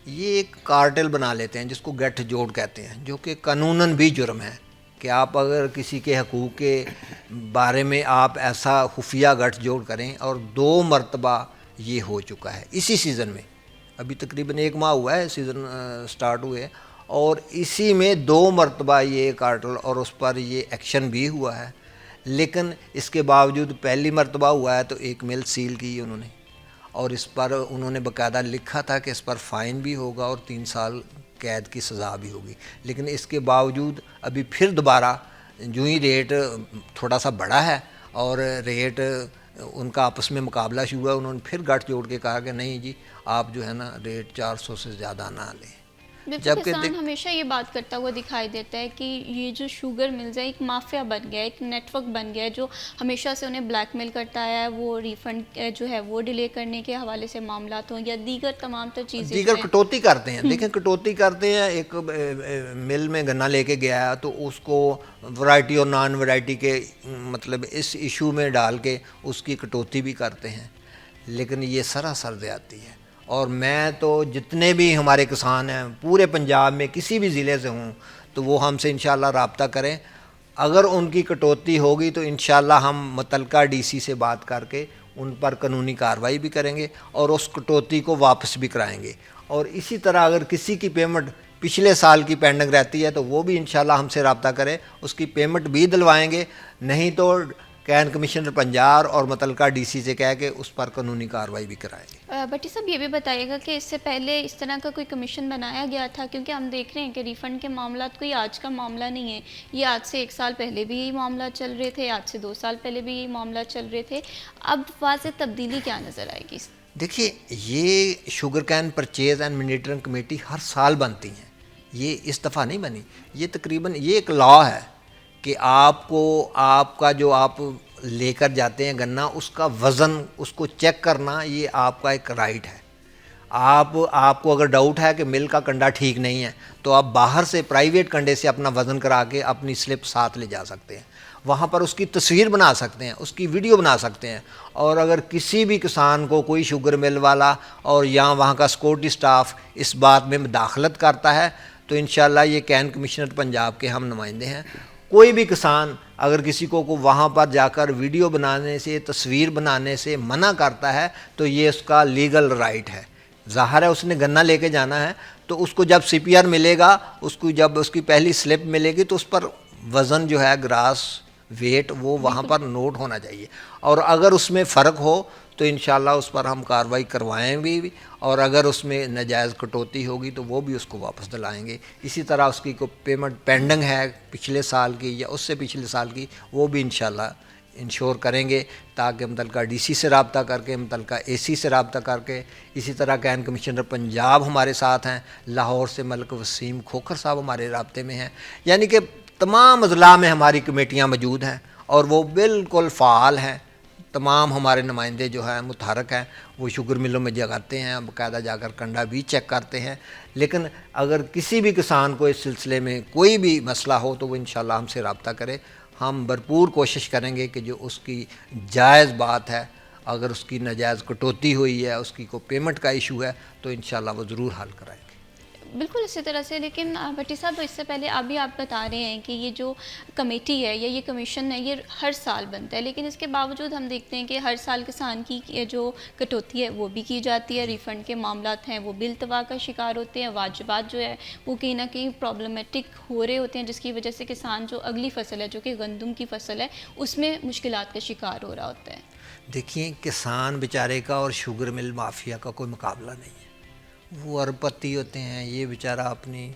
یہ ایک کارٹل بنا لیتے ہیں جس کو گٹھ جوڑ کہتے ہیں، جو کہ قانوناً بھی جرم ہے کہ آپ اگر کسی کے حقوق کے بارے میں آپ ایسا خفیہ گٹھ جوڑ کریں، اور 2 مرتبہ یہ ہو چکا ہے اسی سیزن میں، ابھی تقریباً 1 ماہ ہوا ہے سیزن سٹارٹ ہوئے، اور اسی میں 2 مرتبہ یہ کارٹل، اور اس پر یہ ایکشن بھی ہوا ہے، لیکن اس کے باوجود پہلی مرتبہ ہوا ہے تو ایک مل سیل کی انہوں نے، اور اس پر انہوں نے باقاعدہ لکھا تھا کہ اس پر فائن بھی ہوگا اور 3 سال قید کی سزا بھی ہوگی، لیکن اس کے باوجود ابھی پھر دوبارہ جو ہی ریٹ تھوڑا سا بڑھا ہے اور ریٹ ان کا آپس میں مقابلہ شروع ہے، انہوں نے پھر گٹھ جوڑ کے کہا کہ نہیں جی آپ جو ہے نا ریٹ 400 سے زیادہ نہ لیں۔ بالکل، کسان ہمیشہ یہ بات کرتا ہوا دکھائی دیتا ہے کہ یہ جو شوگر ملز ہے ایک مافیا بن گیا ہے، ایک نیٹ ورک بن گیا ہے جو ہمیشہ سے انہیں بلیک میل کرتا ہے، وہ ریفنڈ جو ہے وہ ڈیلے کرنے کے حوالے سے معاملات ہوں یا دیگر تمام تر چیزیں، دیگر کٹوتی کرتے ہیں۔ دیکھیں کٹوتی کرتے ہیں، ایک مل میں گنا لے کے گیا ہے تو اس کو ورائٹی اور نان ورائٹی کے مطلب اس ایشو میں ڈال کے اس کی کٹوتی بھی کرتے ہیں، لیکن یہ سراسر زیادتی ہے۔ اور میں تو جتنے بھی ہمارے کسان ہیں پورے پنجاب میں کسی بھی ضلع سے ہوں تو وہ ہم سے انشاءاللہ رابطہ کریں، اگر ان کی کٹوتی ہوگی تو انشاءاللہ ہم متعلقہ ڈی سی سے بات کر کے ان پر قانونی کارروائی بھی کریں گے اور اس کٹوتی کو واپس بھی کرائیں گے، اور اسی طرح اگر کسی کی پیمنٹ پچھلے سال کی پینڈنگ رہتی ہے تو وہ بھی انشاءاللہ ہم سے رابطہ کرے، اس کی پیمنٹ بھی دلوائیں گے، نہیں تو کین کمشنر پنجاب اور متعلقہ ڈی سی سے کہہ کے اس پر قانونی کارروائی بھی کرائیں گے۔ بٹی صاحب یہ بھی بتائیے گا کہ اس سے پہلے اس طرح کا کوئی کمیشن بنایا گیا تھا؟ کیونکہ ہم دیکھ رہے ہیں کہ ریفنڈ کے معاملات کوئی آج کا معاملہ نہیں ہے، یہ آج سے 1 سال پہلے بھی یہی معاملات چل رہے تھے، آج سے 2 سال پہلے بھی یہی معاملات چل رہے تھے، اب واضح تبدیلی کیا نظر آئے گی؟ دیکھیے یہ sugarcane purchase and monitoring committee ہر سال بنتی ہیں, یہ اس دفعہ نہیں بنی. یہ تقریباً یہ ایک لا ہے کہ آپ کو آپ کا جو آپ لے کر جاتے ہیں گنا, اس کا وزن اس کو چیک کرنا یہ آپ کا ایک رائٹ ہے. آپ کو اگر ڈاؤٹ ہے کہ مل کا کنڈا ٹھیک نہیں ہے تو آپ باہر سے پرائیویٹ کنڈے سے اپنا وزن کرا کے اپنی سلپ ساتھ لے جا سکتے ہیں. وہاں پر اس کی تصویر بنا سکتے ہیں, اس کی ویڈیو بنا سکتے ہیں. اور اگر کسی بھی کسان کو کوئی شوگر مل والا اور یہاں وہاں کا سیکورٹی سٹاف اس بات میں مداخلت کرتا ہے تو انشاءاللہ یہ کین کمشنر پنجاب کے ہم نمائندے ہیں. کوئی بھی کسان اگر کسی کو وہاں پر جا کر ویڈیو بنانے سے, تصویر بنانے سے منع کرتا ہے تو یہ اس کا لیگل رائٹ ہے. ظاہر ہے اس نے گنا لے کے جانا ہے تو اس کو جب سی پی آر ملے گا, اس کو جب اس کی پہلی سلپ ملے گی تو اس پر وزن جو ہے گراس ویٹ وہ وہاں پر نوٹ ہونا چاہیے. اور اگر اس میں فرق ہو تو انشاءاللہ اس پر ہم کارروائی کروائیں بھی, اور اگر اس میں ناجائز کٹوتی ہوگی تو وہ بھی اس کو واپس دلائیں گے. اسی طرح اس کی کوئی پیمنٹ پینڈنگ ہے پچھلے سال کی یا اس سے پچھلے سال کی, وہ بھی انشاءاللہ انشور کریں گے تاکہ متعلقہ ڈی سی سے رابطہ کر کے, متعلقہ اے سی سے رابطہ کر کے. اسی طرح کین کمشنر پنجاب ہمارے ساتھ ہیں, لاہور سے ملک وسیم کھوکھر صاحب ہمارے رابطے میں ہیں. یعنی کہ تمام اضلاع میں ہماری کمیٹیاں موجود ہیں اور وہ بالکل فعال ہیں. تمام ہمارے نمائندے جو ہیں متحرک ہیں, وہ شوگر ملوں میں جگاتے ہیں, باقاعدہ جا کر کنڈا بھی چیک کرتے ہیں. لیکن اگر کسی بھی کسان کو اس سلسلے میں کوئی بھی مسئلہ ہو تو وہ انشاءاللہ ہم سے رابطہ کرے. ہم بھرپور کوشش کریں گے کہ جو اس کی جائز بات ہے, اگر اس کی ناجائز کٹوتی ہوئی ہے, اس کی کوئی پیمنٹ کا ایشو ہے تو انشاءاللہ وہ ضرور حل کرائیں گے. بالکل اسی طرح سے. لیکن بھٹی صاحب اس سے پہلے ابھی آپ بتا رہے ہیں کہ یہ جو کمیٹی ہے یا یہ کمیشن ہے یہ ہر سال بنتا ہے, لیکن اس کے باوجود ہم دیکھتے ہیں کہ ہر سال کسان کی جو کٹوتی ہے وہ بھی کی جاتی ہے, ریفنڈ کے معاملات ہیں وہ بھی التوا کا شکار ہوتے ہیں, واجبات جو ہے وہ کہیں نہ کہیں پرابلمٹک ہو رہے ہوتے ہیں, جس کی وجہ سے کسان جو اگلی فصل ہے جو کہ گندم کی فصل ہے اس میں مشکلات کا شکار ہو رہا ہوتا ہے. دیکھیں کسان بیچارے کا اور شوگر مل مافیا کا کوئی مقابلہ نہیں ہے. وہ ارب پتی ہوتے ہیں, یہ بیچارہ اپنی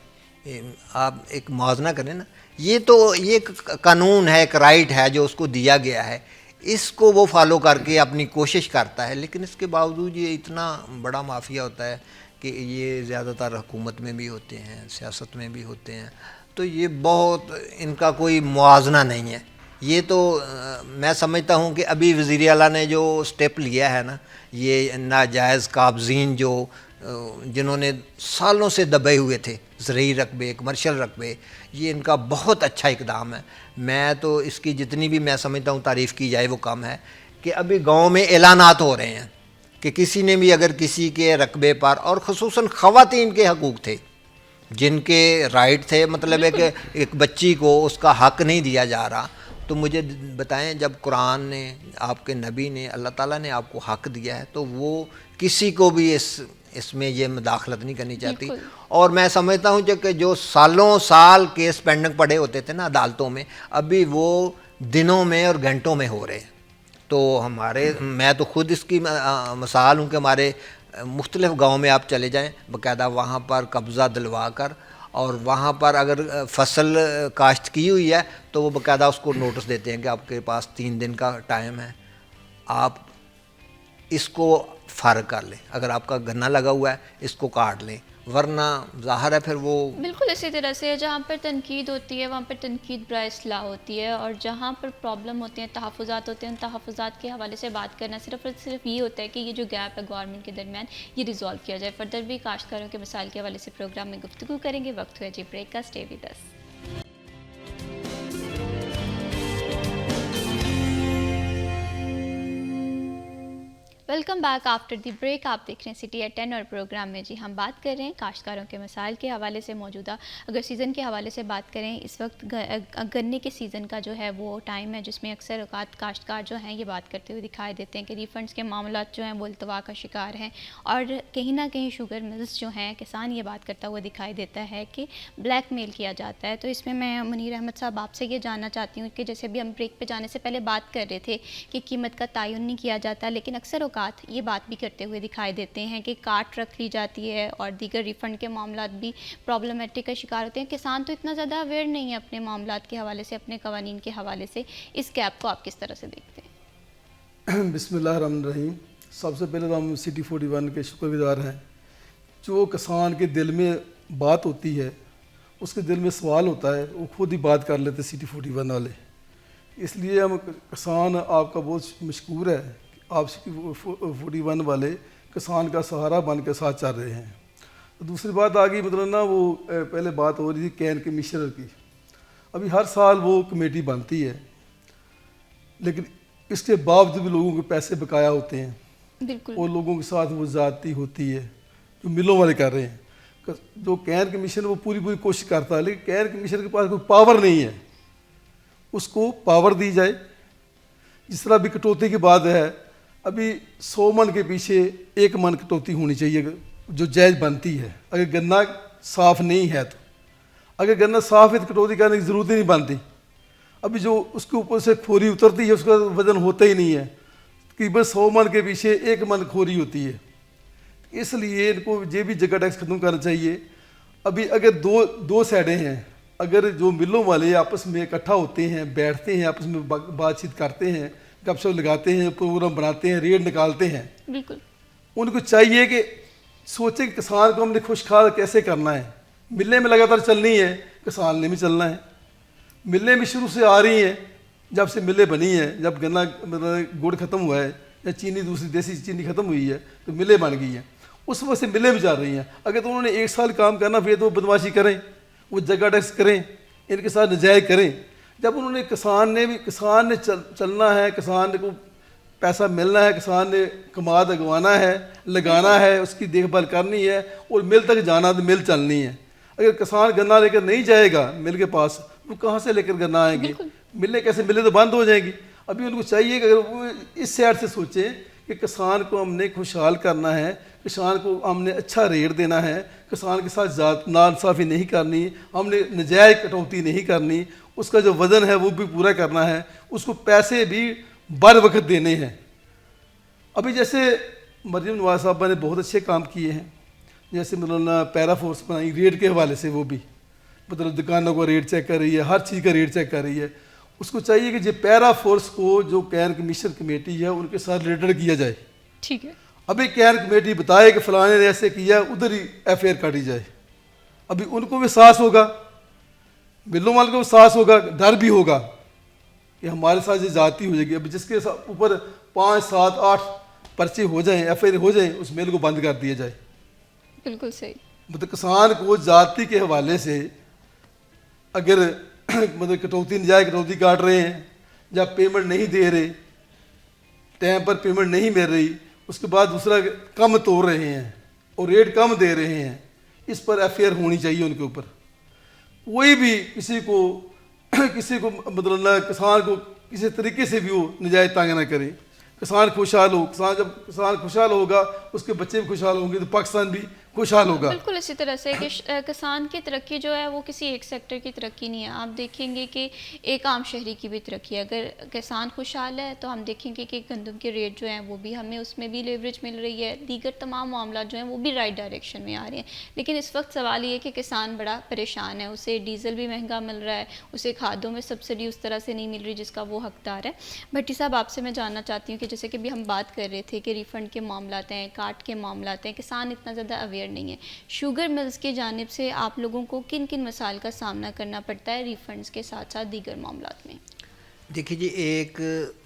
آپ ایک موازنہ کریں نا, یہ تو یہ ایک قانون ہے, ایک رائٹ ہے جو اس کو دیا گیا ہے, اس کو وہ فالو کر کے اپنی کوشش کرتا ہے. لیکن اس کے باوجود یہ اتنا بڑا مافیا ہوتا ہے کہ یہ زیادہ تر حکومت میں بھی ہوتے ہیں, سیاست میں بھی ہوتے ہیں, تو یہ بہت ان کا کوئی موازنہ نہیں ہے. یہ تو میں سمجھتا ہوں کہ ابھی وزیر اعلیٰ نے جو سٹیپ لیا ہے نا, یہ ناجائز قابضین جو جنہوں نے سالوں سے دبے ہوئے تھے زرعی رقبے, کمرشل رقبے, یہ ان کا بہت اچھا اقدام ہے. میں تو اس کی جتنی بھی میں سمجھتا ہوں تعریف کی جائے وہ کم ہے کہ ابھی گاؤں میں اعلانات ہو رہے ہیں کہ کسی نے بھی اگر کسی کے رقبے پر, اور خصوصاً خواتین کے حقوق تھے جن کے رائٹ تھے, مطلب ہے کہ ایک بچی کو اس کا حق نہیں دیا جا رہا, تو مجھے بتائیں جب قرآن نے, آپ کے نبی نے, اللہ تعالیٰ نے آپ کو حق دیا ہے تو وہ کسی کو بھی اس میں یہ مداخلت نہیں کرنی چاہتی. اور میں سمجھتا ہوں کہ جو سالوں سال کیس پینڈنگ پڑے ہوتے تھے نا عدالتوں میں, ابھی وہ دنوں میں اور گھنٹوں میں ہو رہے ہیں. تو میں تو خود اس کی مثال ہوں کہ ہمارے مختلف گاؤں میں آپ چلے جائیں, باقاعدہ وہاں پر قبضہ دلوا کر, اور وہاں پر اگر فصل کاشت کی ہوئی ہے تو وہ باقاعدہ اس کو نوٹس دیتے ہیں کہ آپ کے پاس 3 دن کا ٹائم ہے, آپ اس کو فارغ کر لیں. اگر آپ کا گنا لگا ہوا ہے اس کو کاٹ لیں, ورنہ ظاہر ہے پھر وہ. بالکل اسی طرح سے جہاں پر تنقید ہوتی ہے وہاں پر تنقید برائے اصلاح ہوتی ہے, اور جہاں پر پرابلم ہوتے ہیں, تحفظات ہوتے ہیں, ان تحفظات کے حوالے سے بات کرنا صرف اور صرف یہ ہوتا ہے کہ یہ جو گیپ ہے گورنمنٹ کے درمیان یہ ریزالو کیا جائے. فردر بھی کاشتکاروں کے مسائل کے حوالے سے پروگرام میں گفتگو کریں گے. وقت ہوا جی بریک کا, stay with us. Welcome back after the break. آپ دیکھ رہے ہیں سٹی ایٹ 10 اور پروگرام میں جی ہم بات کر رہے ہیں کاشتکاروں کے مسائل کے حوالے سے. موجودہ اگر سیزن کے حوالے سے بات کریں, اس وقت گنے کے سیزن کا جو ہے وہ ٹائم ہے جس میں اکثر اوقات کاشتکار جو ہیں یہ بات کرتے ہوئے دکھائی دیتے ہیں کہ ریفنڈز کے معاملات جو ہیں وہ التوا کا شکار ہیں, اور کہیں نہ کہیں شوگر ملز جو ہیں, کسان یہ بات کرتا ہوا دکھائی دیتا ہے کہ بلیک میل کیا جاتا ہے. تو اس میں منیر احمد صاحب آپ سے یہ جاننا چاہتی ہوں کہ جیسے بھی ہم بریک پہ جانے سے پہلے بات کر رہے تھے کہ قیمت کا تعین نہیں کیا جاتا, لیکن اکثر اوقات یہ بات بھی کرتے ہوئے دکھائی دیتے ہیں کہ کاٹ رکھ لی جاتی ہے اور دیگر ریفنڈ کے معاملات بھی پرابلمٹک کا شکار ہوتے ہیں. کسان تو اتنا زیادہ اویئر نہیں ہے اپنے معاملات کے حوالے سے, اپنے قوانین کے حوالے سے. اس گیپ کو آپ کس طرح سے دیکھتے ہیں؟ بسم اللہ الرحمن الرحیم. سب سے پہلے تو ہم سٹی 41 کے شکر گزار ہیں. جو کسان کے دل میں بات ہوتی ہے، اس کے دل میں سوال ہوتا ہے، وہ خود ہی بات کر لیتے سٹی 41 والے. اس لیے ہم کسان آپ کا بہت مشکور ہے کہ آپ سٹی 41 والے کسان کا سہارا بن کے ساتھ چل رہے ہیں. دوسری بات آ گئی مطلب نا، وہ پہلے بات ہو رہی تھی کین کمیشنر کی. ابھی ہر سال وہ کمیٹی بنتی ہے، لیکن اس کے باوجود بھی لوگوں کے پیسے بقایا ہوتے ہیں بالکل. اور لوگوں کے ساتھ وہ زیادتی ہوتی ہے جو ملوں والے کر رہے ہیں. جو کین کمیشن وہ پوری کوشش کرتا ہے، لیکن کین کمیشن کے پاس کوئی پاور نہیں ہے. اس کو پاور دی جائے. جس طرح ابھی کٹوتی کی بات ہے، ابھی 100 من کے پیچھے 1 من کٹوتی ہونی چاہیے جو جائز بنتی ہے. اگر گنا صاف نہیں ہے تو، اگر گنا صاف ہے تو کٹوتی کرنے کی ضرورت ہی نہیں بنتی. ابھی جو اس کے اوپر سے کھوری اترتی ہے اس کا وزن ہوتا ہی نہیں ہے. تقریباً 100 من کے پیچھے 1 من کھوری ہوتی ہے. اس لیے ان کو یہ بھی جگہ ٹیکس ختم کرنا چاہیے. ابھی اگر دو سائڈیں ہیں، اگر جو ملوں والے آپس میں اکٹھا ہوتے ہیں، بیٹھتے ہیں، آپس میں بات چیت کرتے ہیں، گپ شپ لگاتے ہیں، پروگرام بناتے ہیں، ریٹ نکالتے ہیں، بالکل. ان کو چاہیے کہ سوچیں کہ کسان کو ہم نے خوشحال کیسے کرنا ہے. ملیں میں لگاتار چلنی ہے، کسان نے بھی چلنا ہے. ملیں بھی شروع سے آ رہی ہیں، جب سے ملیں بنی ہیں، جب گنا مطلب گڑ ختم ہوا ہے یا چینی دوسری دیسی چینی ختم ہوئی ہے تو ملیں بن گئی ہیں. اس وقت سے ملیں بھی چل رہی ہیں. اگر تو انہوں نے 1 سال کام کرنا پھر تو وہ بدماشی کریں، وہ جگہ ٹیکس کریں، ان کے ساتھ نجائز کریں. جب انہوں نے کسان نے چلنا ہے، کسان کو پیسہ ملنا ہے، کسان نے کماد اگوانا ہے، لگانا ہے، اس کی دیکھ بھال کرنی ہے اور مل تک جانا تو مل چلنی ہے. اگر کسان گنا لے کر نہیں جائے گا مل کے پاس، وہ کہاں سے لے کر گنا آئیں گے؟ ملیں کیسے؟ ملیں تو بند ہو جائیں گی. ابھی ان کو چاہیے کہ اگر وہ اس سائڈ سے سوچیں کہ کسان کو ہم نے خوشحال کرنا ہے، کسان کو ہم نے اچھا ریٹ دینا ہے، کسان کے ساتھ ناانصافی نہیں کرنی، ہم نے نجائز کٹوتی نہیں کرنی، اس کا جو وزن ہے وہ بھی پورا کرنا ہے، اس کو پیسے بھی بر وقت دینے ہیں. ابھی جیسے مریم نواز صاحبہ نے بہت اچھے کام کیے ہیں، جیسے مطلب پیرا فورس بنائی ریٹ کے حوالے سے، وہ بھی مطلب دکانوں کو ریٹ چیک کر رہی ہے، ہر چیز کا ریٹ چیک کر رہی ہے. اس کو چاہیے کہ یہ پیرا فورس کو جو کین کمیشن کمیٹی ہے ان کے ساتھ ریلیٹڈ کیا جائے. ٹھیک ہے. ابھی کین کمیٹی بتائے کہ فلانے نے ایسے کیا، ادھر ہی ایف آئی آر کاٹی جائے. ابھی ان کو بھی احساس ہوگا، ملوں والوں کو احساس ہوگا، ڈر بھی ہوگا کہ ہمارے ساتھ یہ زیادتی ہو جائے گی. ابھی جس کے اوپر 5 7 8 پرچے ہو جائیں، ایف آئی آر ہو جائیں، اس میل کو بند کر دیا جائے. بالکل صحیح. مطلب کسان کو زیادتی کے حوالے سے اگر مطلب کٹوتی نجائز کٹوتی کاٹ رہے ہیں، جب پیمنٹ نہیں دے رہے، ٹائم پر پیمنٹ نہیں مل رہی، اس کے بعد دوسرا کم توڑ رہے ہیں اور ریٹ کم دے رہے ہیں، اس پر ایف آئی آر ہونی چاہیے ان کے اوپر. کوئی بھی کسی کو مطلب نہ کسان کو کسی طریقے سے بھی وہ نجائز تنگ نہ کرے. کسان خوشحال ہو، جب کسان خوشحال ہوگا اس کے بچے بھی خوشحال ہوں گے تو پاکستان بھی خوشحال ہوگا. بالکل اسی طرح سے کہ کسان کی ترقی جو ہے وہ کسی ایک سیکٹر کی ترقی نہیں ہے. آپ دیکھیں گے کہ ایک عام شہری کی بھی ترقی ہے. اگر کسان خوشحال ہے تو ہم دیکھیں گے کہ گندم کے ریٹ جو ہیں وہ بھی ہمیں اس میں بھی لیوریج مل رہی ہے، دیگر تمام معاملات جو ہیں وہ بھی رائٹ ڈائریکشن میں آ رہے ہیں. لیکن اس وقت سوال یہ ہے کہ کسان بڑا پریشان ہے، اسے ڈیزل بھی مہنگا مل رہا ہے، اسے کھادوں میں سبسڈی اس طرح سے نہیں مل رہی جس کا وہ حقدار ہے. بھٹی صاحب آپ سے میں جاننا چاہتی ہوں کہ جیسے کہ بھی ہم بات کر رہے تھے کہ ریفنڈ کے معاملات ہیں، کاٹ کے معاملات ہیں، کسان اتنا زیادہ اویئر نہیں ہے. شوگر ملز کی جانب سے آپ لوگوں کو کن کن مسائل کا سامنا کرنا پڑتا ہے ریفنڈز کے ساتھ ساتھ دیگر معاملات میں؟ دیکھیے جی، ایک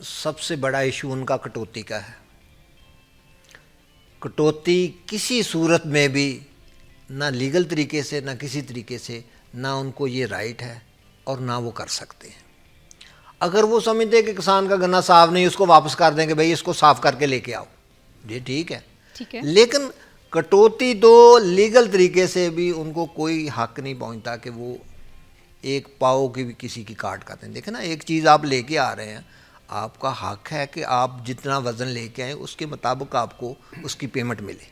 سب سے بڑا ایشو ان کا کٹوتی کا ہے. کٹوتی کسی صورت میں بھی نہ لیگل طریقے سے نہ کسی طریقے سے نہ ان کو یہ رائٹ ہے اور نہ وہ کر سکتے ہیں. اگر وہ سمجھتے ہیں کہ کسان کا گنا صاف نہیں، اس کو واپس کر دیں کہ بھئی اس کو صاف کر کے لے کے آؤ، یہ ٹھیک ہے. لیکن کٹوتی تو لیگل طریقے سے بھی ان کو کوئی حق نہیں پہنچتا کہ وہ ایک پاؤ کی بھی کسی کی کاٹ کرتے ہیں. دیکھیں نا، ایک چیز آپ لے کے آ رہے ہیں، آپ کا حق ہے کہ آپ جتنا وزن لے کے آئیں اس کے مطابق آپ کو اس کی پیمنٹ ملے.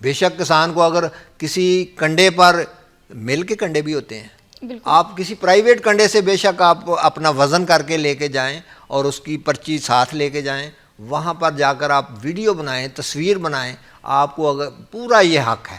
بے شک کسان کو اگر کسی کنڈے پر، مل کے کنڈے بھی ہوتے ہیں، آپ کسی پرائیویٹ کنڈے سے بے شک آپ اپنا وزن کر کے لے کے جائیں اور اس کی پرچی ساتھ لے کے جائیں، وہاں پر جا کر آپ ویڈیو بنائیں، تصویر بنائیں، آپ کو اگر پورا یہ حق ہے،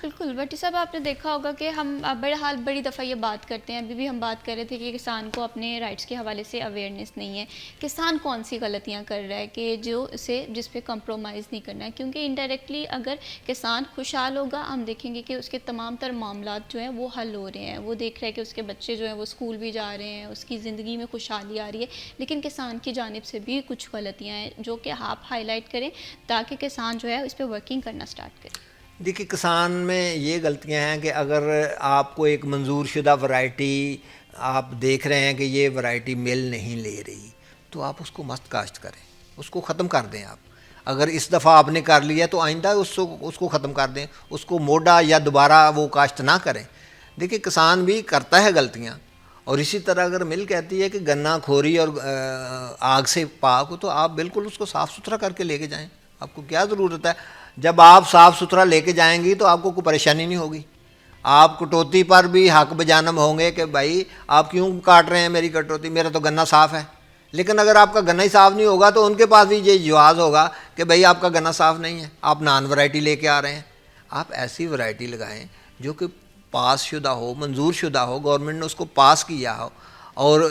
بالکل بٹی صاحب آپ نے دیکھا ہوگا کہ ہم بہرحال بڑی دفعہ یہ بات کرتے ہیں. ابھی بھی ہم بات کر رہے تھے کہ کسان کو اپنے رائٹس کے حوالے سے اویئرنیس نہیں ہے. کسان کون سی غلطیاں کر رہا ہے کہ جس پہ کمپرومائز نہیں کرنا ہے, کیونکہ انڈائریکٹلی اگر کسان خوشحال ہوگا ہم دیکھیں گے کہ اس کے تمام تر معاملات جو ہیں وہ حل ہو رہے ہیں. وہ دیکھ رہے ہیں کہ اس کے بچے جو ہیں وہ اسکول بھی جا رہے ہیں, اس کی زندگی میں خوشحالی آ رہی ہے. لیکن کسان کی جانب سے بھی کچھ غلطیاں ہیں جو کہ آپ ہائی لائٹ کریں تاکہ کسان جو ہے اس پہ ورکنگ کرنا اسٹارٹ کرے. دیکھیے کسان میں یہ غلطیاں ہیں کہ اگر آپ کو ایک منظور شدہ ورائٹی آپ دیکھ رہے ہیں کہ یہ ورائٹی مل نہیں لے رہی تو آپ اس کو مست کاشت کریں, اس کو ختم کر دیں. آپ اگر اس دفعہ آپ نے کر لیا تو آئندہ اس کو ختم کر دیں, اس کو موڑا یا دوبارہ وہ کاشت نہ کریں. دیکھیے کسان بھی کرتا ہے غلطیاں, اور اسی طرح اگر مل کہتی ہے کہ گنا کھوری اور آگ سے پاک ہو تو آپ بالکل اس کو صاف ستھرا کر کے لے کے جائیں. آپ کو کیا ضرورت ہے, جب آپ صاف ستھرا لے کے جائیں گی تو آپ کو کوئی پریشانی نہیں ہوگی. آپ کٹوتی پر بھی حق بجانب ہوں گے کہ بھائی آپ کیوں کاٹ رہے ہیں میری کٹوتی, میرا تو گنا صاف ہے. لیکن اگر آپ کا گنا ہی صاف نہیں ہوگا تو ان کے پاس بھی یہ جواز ہوگا کہ بھائی آپ کا گنا صاف نہیں ہے, آپ نان ورائٹی لے کے آ رہے ہیں. آپ ایسی ورائٹی لگائیں جو کہ پاس شدہ ہو, منظور شدہ ہو, گورنمنٹ نے اس کو پاس کیا ہو. اور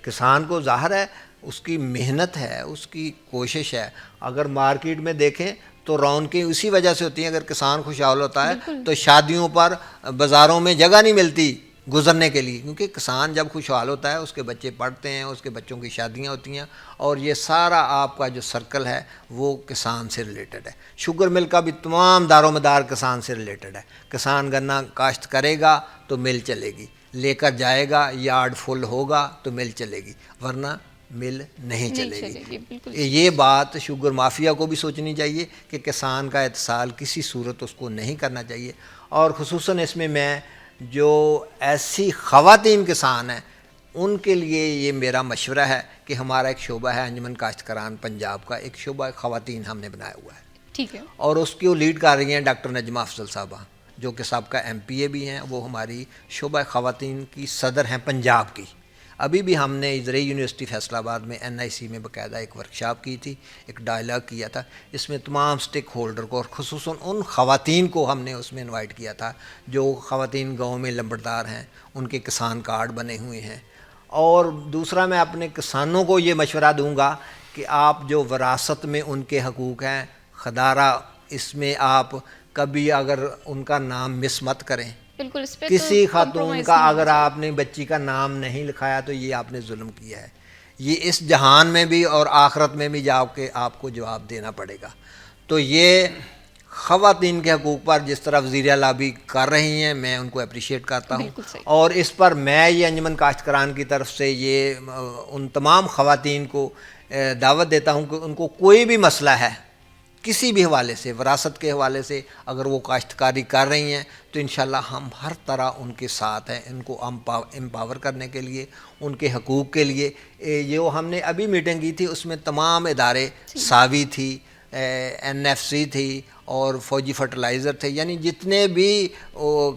کسان کو ظاہر ہے اس کی محنت ہے, اس کی کوشش ہے. اگر مارکیٹ میں دیکھیں تو رونقیں اسی وجہ سے ہوتی ہیں. اگر کسان خوشحال ہوتا ہے تو شادیوں پر بازاروں میں جگہ نہیں ملتی گزرنے کے لیے, کیونکہ کسان جب خوشحال ہوتا ہے اس کے بچے پڑھتے ہیں, اس کے بچوں کی شادیاں ہوتی ہیں, اور یہ سارا آپ کا جو سرکل ہے وہ کسان سے ریلیٹڈ ہے. شوگر مل کا بھی تمام دار و مدار کسان سے ریلیٹڈ ہے. کسان گنا کاشت کرے گا تو مل چلے گی, لے کر جائے گا یارڈ فل ہوگا تو مل چلے گی, ورنہ مل نہیں چلے گی. یہ بات شوگر مافیا کو بھی سوچنی چاہیے کہ کسان کا اتصال کسی صورت اس کو نہیں کرنا چاہیے. اور خصوصاً اس میں جو ایسی خواتین کسان ہیں ان کے لیے یہ میرا مشورہ ہے کہ ہمارا ایک شعبہ ہے انجمن کاشتکاران پنجاب کا, ایک شعبہ خواتین ہم نے بنایا ہوا ہے. ٹھیک ہے. اور اس کی وہ لیڈ کر رہی ہیں ڈاکٹر نجمہ افضل صاحبہ, جو کہ سابقہ MPA بھی ہیں. وہ ہماری شعبہ خواتین کی صدر ہیں پنجاب کی. ابھی بھی ہم نے زرعی یونیورسٹی فیصل آباد میں NIC میں باقاعدہ ایک ورکشاپ کی تھی, ایک ڈائلاگ کیا تھا. اس میں تمام سٹیک ہولڈر کو اور خصوصاً ان خواتین کو ہم نے اس میں انوائٹ کیا تھا جو خواتین گاؤں میں لمبڑدار ہیں, ان کے کسان کارڈ بنے ہوئے ہیں. اور دوسرا میں اپنے کسانوں کو یہ مشورہ دوں گا کہ آپ جو وراثت میں ان کے حقوق ہیں خدارہ, اس میں آپ کبھی اگر ان کا نام مس مت کریں. بالکل, اس پہ کسی خاتون کا اگر آپ نے بچی کا نام نہیں لکھایا تو یہ آپ نے ظلم کیا ہے. یہ اس جہان میں بھی اور آخرت میں بھی جا کے آپ کو جواب دینا پڑے گا. تو یہ خواتین کے حقوق پر جس طرح وزیر اعلیٰ بھی کر رہی ہیں میں ان کو اپریشیٹ کرتا ہوں. اور اس پر میں یہ انجمن کاشتکاران کی طرف سے یہ ان تمام خواتین کو دعوت دیتا ہوں کہ ان کو کوئی بھی مسئلہ ہے کسی بھی حوالے سے, وراثت کے حوالے سے, اگر وہ کاشتکاری کر رہی ہیں تو انشاءاللہ ہم ہر طرح ان کے ساتھ ہیں, ان کو امپاور کرنے کے لیے, ان کے حقوق کے لیے. جو ہم نے ابھی میٹنگ کی تھی اس میں تمام ادارے, ساوی تھی, NFC تھی اور فوجی فرٹیلائزر تھے, یعنی جتنے بھی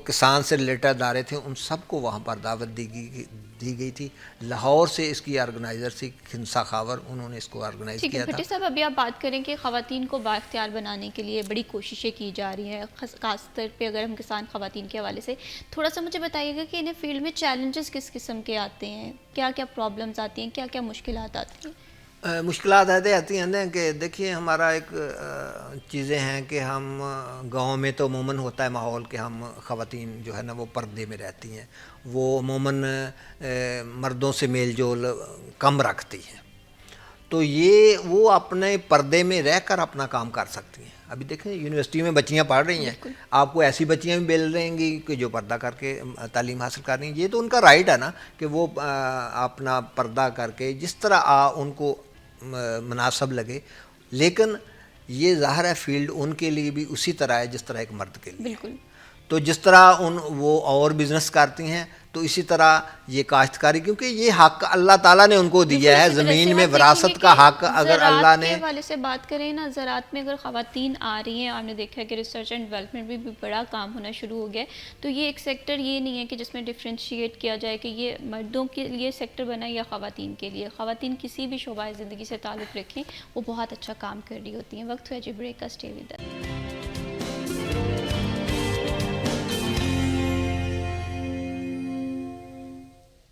کسان سے ریلیٹڈ ادارے تھے ان سب کو وہاں پر دعوت دی گئی تھی. لاہور سے اس کی آرگنائزر تھی خنسا خاور, انہوں نے اس کو آرگنائز کیا تھا. بھٹی صاحب ابھی آپ بات کریں کہ خواتین کو بااختیار بنانے کے لیے بڑی کوششیں کی جا رہی ہیں, خاص طور پہ اگر ہم کسان خواتین کے حوالے سے تھوڑا سا مجھے بتائیے گا کہ انہیں فیلڈ میں چیلنجز کس قسم کے آتے ہیں, کیا کیا پرابلمز آتی ہیں, کیا کیا مشکلات آتی ہیں؟ مشکلات ایسے آتی ہیں کہ دیکھیے ہمارا ایک چیزیں ہیں کہ ہم گاؤں میں تو عموماً ہوتا ہے ماحول کہ ہم خواتین جو ہے نا وہ پردے میں رہتی ہیں, وہ عموماً مردوں سے میل جول کم رکھتی ہیں. تو یہ وہ اپنے پردے میں رہ کر اپنا کام کر سکتی ہیں. ابھی دیکھیں یونیورسٹی میں بچیاں پڑھ رہی ہیں, آپ کو ایسی بچیاں بھی مل رہیں گی کہ جو پردہ کر کے تعلیم حاصل کر رہی ہیں. یہ تو ان کا رائٹ ہے نا کہ وہ اپنا پردہ کر کے جس طرح ان کو مناسب لگے, لیکن یہ ظاہر ہے فیلڈ ان کے لیے بھی اسی طرح ہے جس طرح ایک مرد کے لیے. بالکل. تو جس طرح وہ اور بزنس کرتی ہیں تو اسی طرح یہ کاشتکاری, کیونکہ یہ حق اللہ تعالیٰ نے ان کو دیا ہے, زمین میں وراثت کا حق اگر اللہ نے. زراعت کے حوالے سے بات کریں نا, زراعت میں اگر خواتین آ رہی ہیں, آپ نے دیکھا ہے کہ ریسرچ اینڈ ڈیولپمنٹ بھی بڑا کام ہونا شروع ہو گیا ہے. تو یہ ایک سیکٹر یہ نہیں ہے کہ جس میں ڈفرینشیٹ کیا جائے کہ یہ مردوں کے لیے سیکٹر بنا یا خواتین کے لیے. خواتین کسی بھی شعبہ زندگی سے تعلق رکھیں وہ بہت اچھا کام کر رہی ہوتی ہیں. وقت ہوا جی بریک کا, اسٹے ود اس.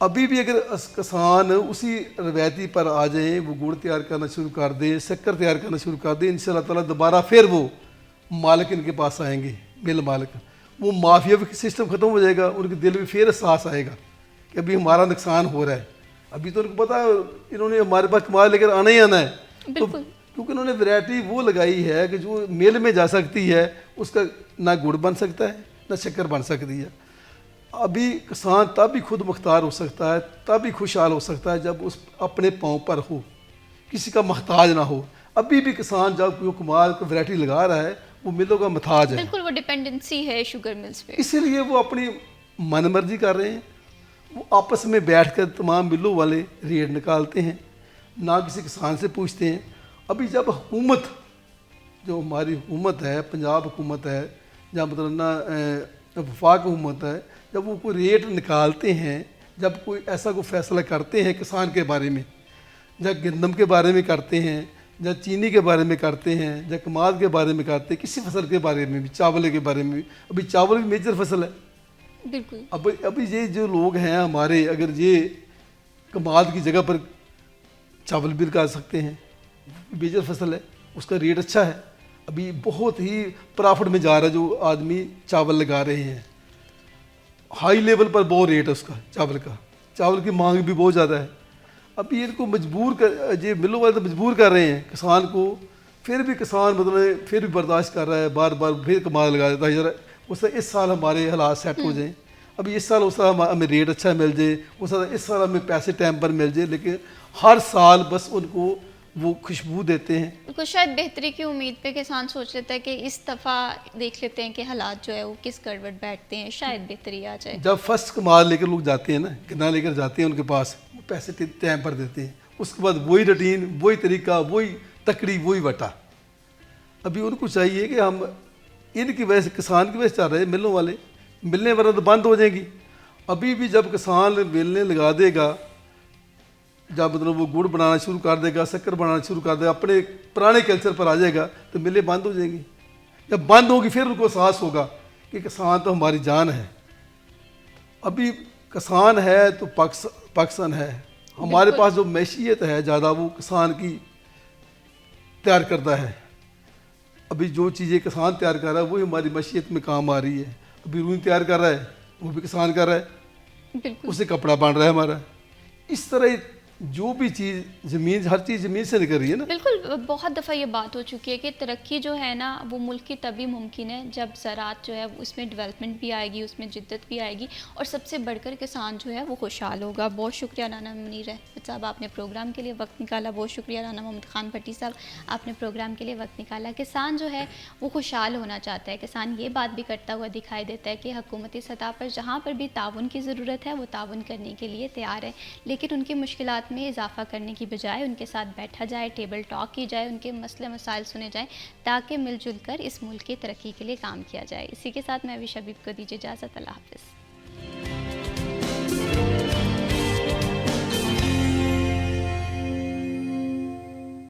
ابھی بھی اگر کسان اسی روایتی پر آ جائیں, وہ گڑ تیار کرنا شروع کر دیں, شکر تیار کرنا شروع کر دیں, انشاءاللہ تعالیٰ دوبارہ پھر وہ مالک ان کے پاس آئیں گے, مل مالک. وہ مافیا سسٹم ختم ہو جائے گا, ان کے دل میں پھر احساس آئے گا کہ ابھی ہمارا نقصان ہو رہا ہے. ابھی تو ان کو پتا ہے انہوں نے ہمارے پاس کمال لے کر آنا ہی آنا ہے, تو کیونکہ انہوں نے ویرائٹی وہ لگائی ہے کہ جو میل میں جا سکتی ہے, اس کا نہ گڑ بن سکتا ہے نہ شکر بن سکتی ہے. ابھی کسان تب بھی خود مختار ہو سکتا ہے, تب بھی خوشحال ہو سکتا ہے جب اس اپنے پاؤں پر ہو, کسی کا محتاج نہ ہو. ابھی بھی کسان جب کوئی کمال کو ویرائٹی لگا رہا ہے وہ ملوں کا محتاج ہے, بالکل وہ ڈپینڈنسی ہے شوگر ملز پہ, اسی لیے وہ اپنی من مرضی کر رہے ہیں. وہ آپس میں بیٹھ کر تمام ملوں والے ریٹ نکالتے ہیں, نہ کسی کسان سے پوچھتے ہیں. ابھی جب حکومت, جو ہماری حکومت ہے, پنجاب حکومت ہے یا مطلب نہ وفاق حکومت ہے, جب وہ کوئی ریٹ نکالتے ہیں, جب کوئی ایسا کوئی فیصلہ کرتے ہیں کسان کے بارے میں, یا گندم کے بارے میں کرتے ہیں, یا چینی کے بارے میں کرتے ہیں, یا کماد کے بارے میں کرتے ہیں, کسی فصل کے بارے میں بھی, چاول کے بارے میں بھی. ابھی چاول بھی میجر فصل ہے. بالکل ابھی یہ جو لوگ ہیں ہمارے, اگر یہ کماد کی جگہ پر چاول بھی لگا سکتے ہیں, میجر فصل ہے, اس کا ریٹ اچھا ہے. ابھی بہت ہی پرافٹ میں جا رہا ہے جو آدمی چاول لگا رہے ہیں, ہائی لیول پر بہت ریٹ ہے اس کا, چاول کا, چاول کی مانگ بھی بہت زیادہ ہے. ابھی ان کو مجبور کر, یہ ملوں والے تو مجبور کر رہے ہیں کسان کو, پھر بھی کسان مطلب پھر بھی برداشت کر رہا ہے, بار بار پھر کمال لگا دیتا ہے. ذرا اس سال ہمارے حالات سیٹ ہو جائیں, ابھی اس سال اس سال ہمیں ریٹ اچھا مل جائے, اس سال ہمیں پیسے ٹائم پر مل جائے, لیکن ہر سال بس ان کو وہ خوشبو دیتے ہیں. بالکل, شاید بہتری کی امید پہ کسان سوچ لیتا ہے کہ اس دفعہ دیکھ لیتے ہیں کہ حالات جو ہے وہ کس کروٹ بیٹھتے ہیں, شاید بہتری آ جائے. جب فرسٹ کمال لے کر لوگ جاتے ہیں نا, گنا لے کر جاتے ہیں ان کے پاس, وہ پیسے ٹائم پر دیتے ہیں, اس کے بعد وہی روٹین, وہی طریقہ, وہی تکڑی, وہی وٹا. ابھی ان کو چاہیے کہ ہم ان کی وجہ سے, کسان کی وجہ سے چل رہے ہیں, ملوں والے ملنے ورنہ تو بند ہو جائیں گی. ابھی بھی جب کسان ملنے لگا دے گا, جب مطلب وہ گڑ بنانا شروع کر دے گا, شکر بنانا شروع کر دے گا, اپنے پرانے کلچر پر آ جائے گا, تو ملیں بند ہو جائیں گی. جب بند ہوگی پھر ان کو احساس ہوگا کہ کسان تو ہماری جان ہے. ابھی کسان ہے تو پاکستان ہے. ہمارے پاس جو معیشت ہے زیادہ وہ کسان کی تیار کرتا ہے. ابھی جو چیزیں کسان تیار کر رہا ہے وہی ہماری معیشت میں کام آ رہی ہے. ابھی روئی تیار کر رہا ہے وہ بھی کسان کر رہا ہے, بالکل اس سے کپڑا بن رہا ہے ہمارا. اس طرح جو بھی چیز زمین, ہر چیز زمین سے نکل رہی ہے نا. بالکل, بہت دفعہ یہ بات ہو چکی ہے کہ ترقی جو ہے نا وہ ملک کی تبھی ممکن ہے جب زراعت جو ہے اس میں ڈیولپمنٹ بھی آئے گی, اس میں جدت بھی آئے گی, اور سب سے بڑھ کر کسان جو ہے وہ خوشحال ہوگا. بہت شکریہ رانا منیر احمد صاحب, آپ نے پروگرام کے لیے وقت نکالا. بہت شکریہ رانا محمد خان بھٹی صاحب, آپ نے پروگرام کے لیے وقت نکالا. کسان جو ہے وہ خوشحال ہونا چاہتا ہے. کسان یہ بات بھی کرتا ہوا دکھائی دیتا ہے کہ حکومتی سطح پر جہاں پر بھی تعاون کی ضرورت ہے وہ تعاون کرنے کے لیے تیار ہے, لیکن ان کی مشکلات میں اضافہ کرنے کی بجائے ان کے ساتھ بیٹھا جائے, ٹیبل ٹاک کی جائے, ان کے مسئلے مسائل سنے جائیں, تاکہ مل جل کر اس ملک کی ترقی کے لیے کام کیا جائے. اسی کے ساتھ میں بھی شبیب کو دیجیے اجازت. اللہ حافظ.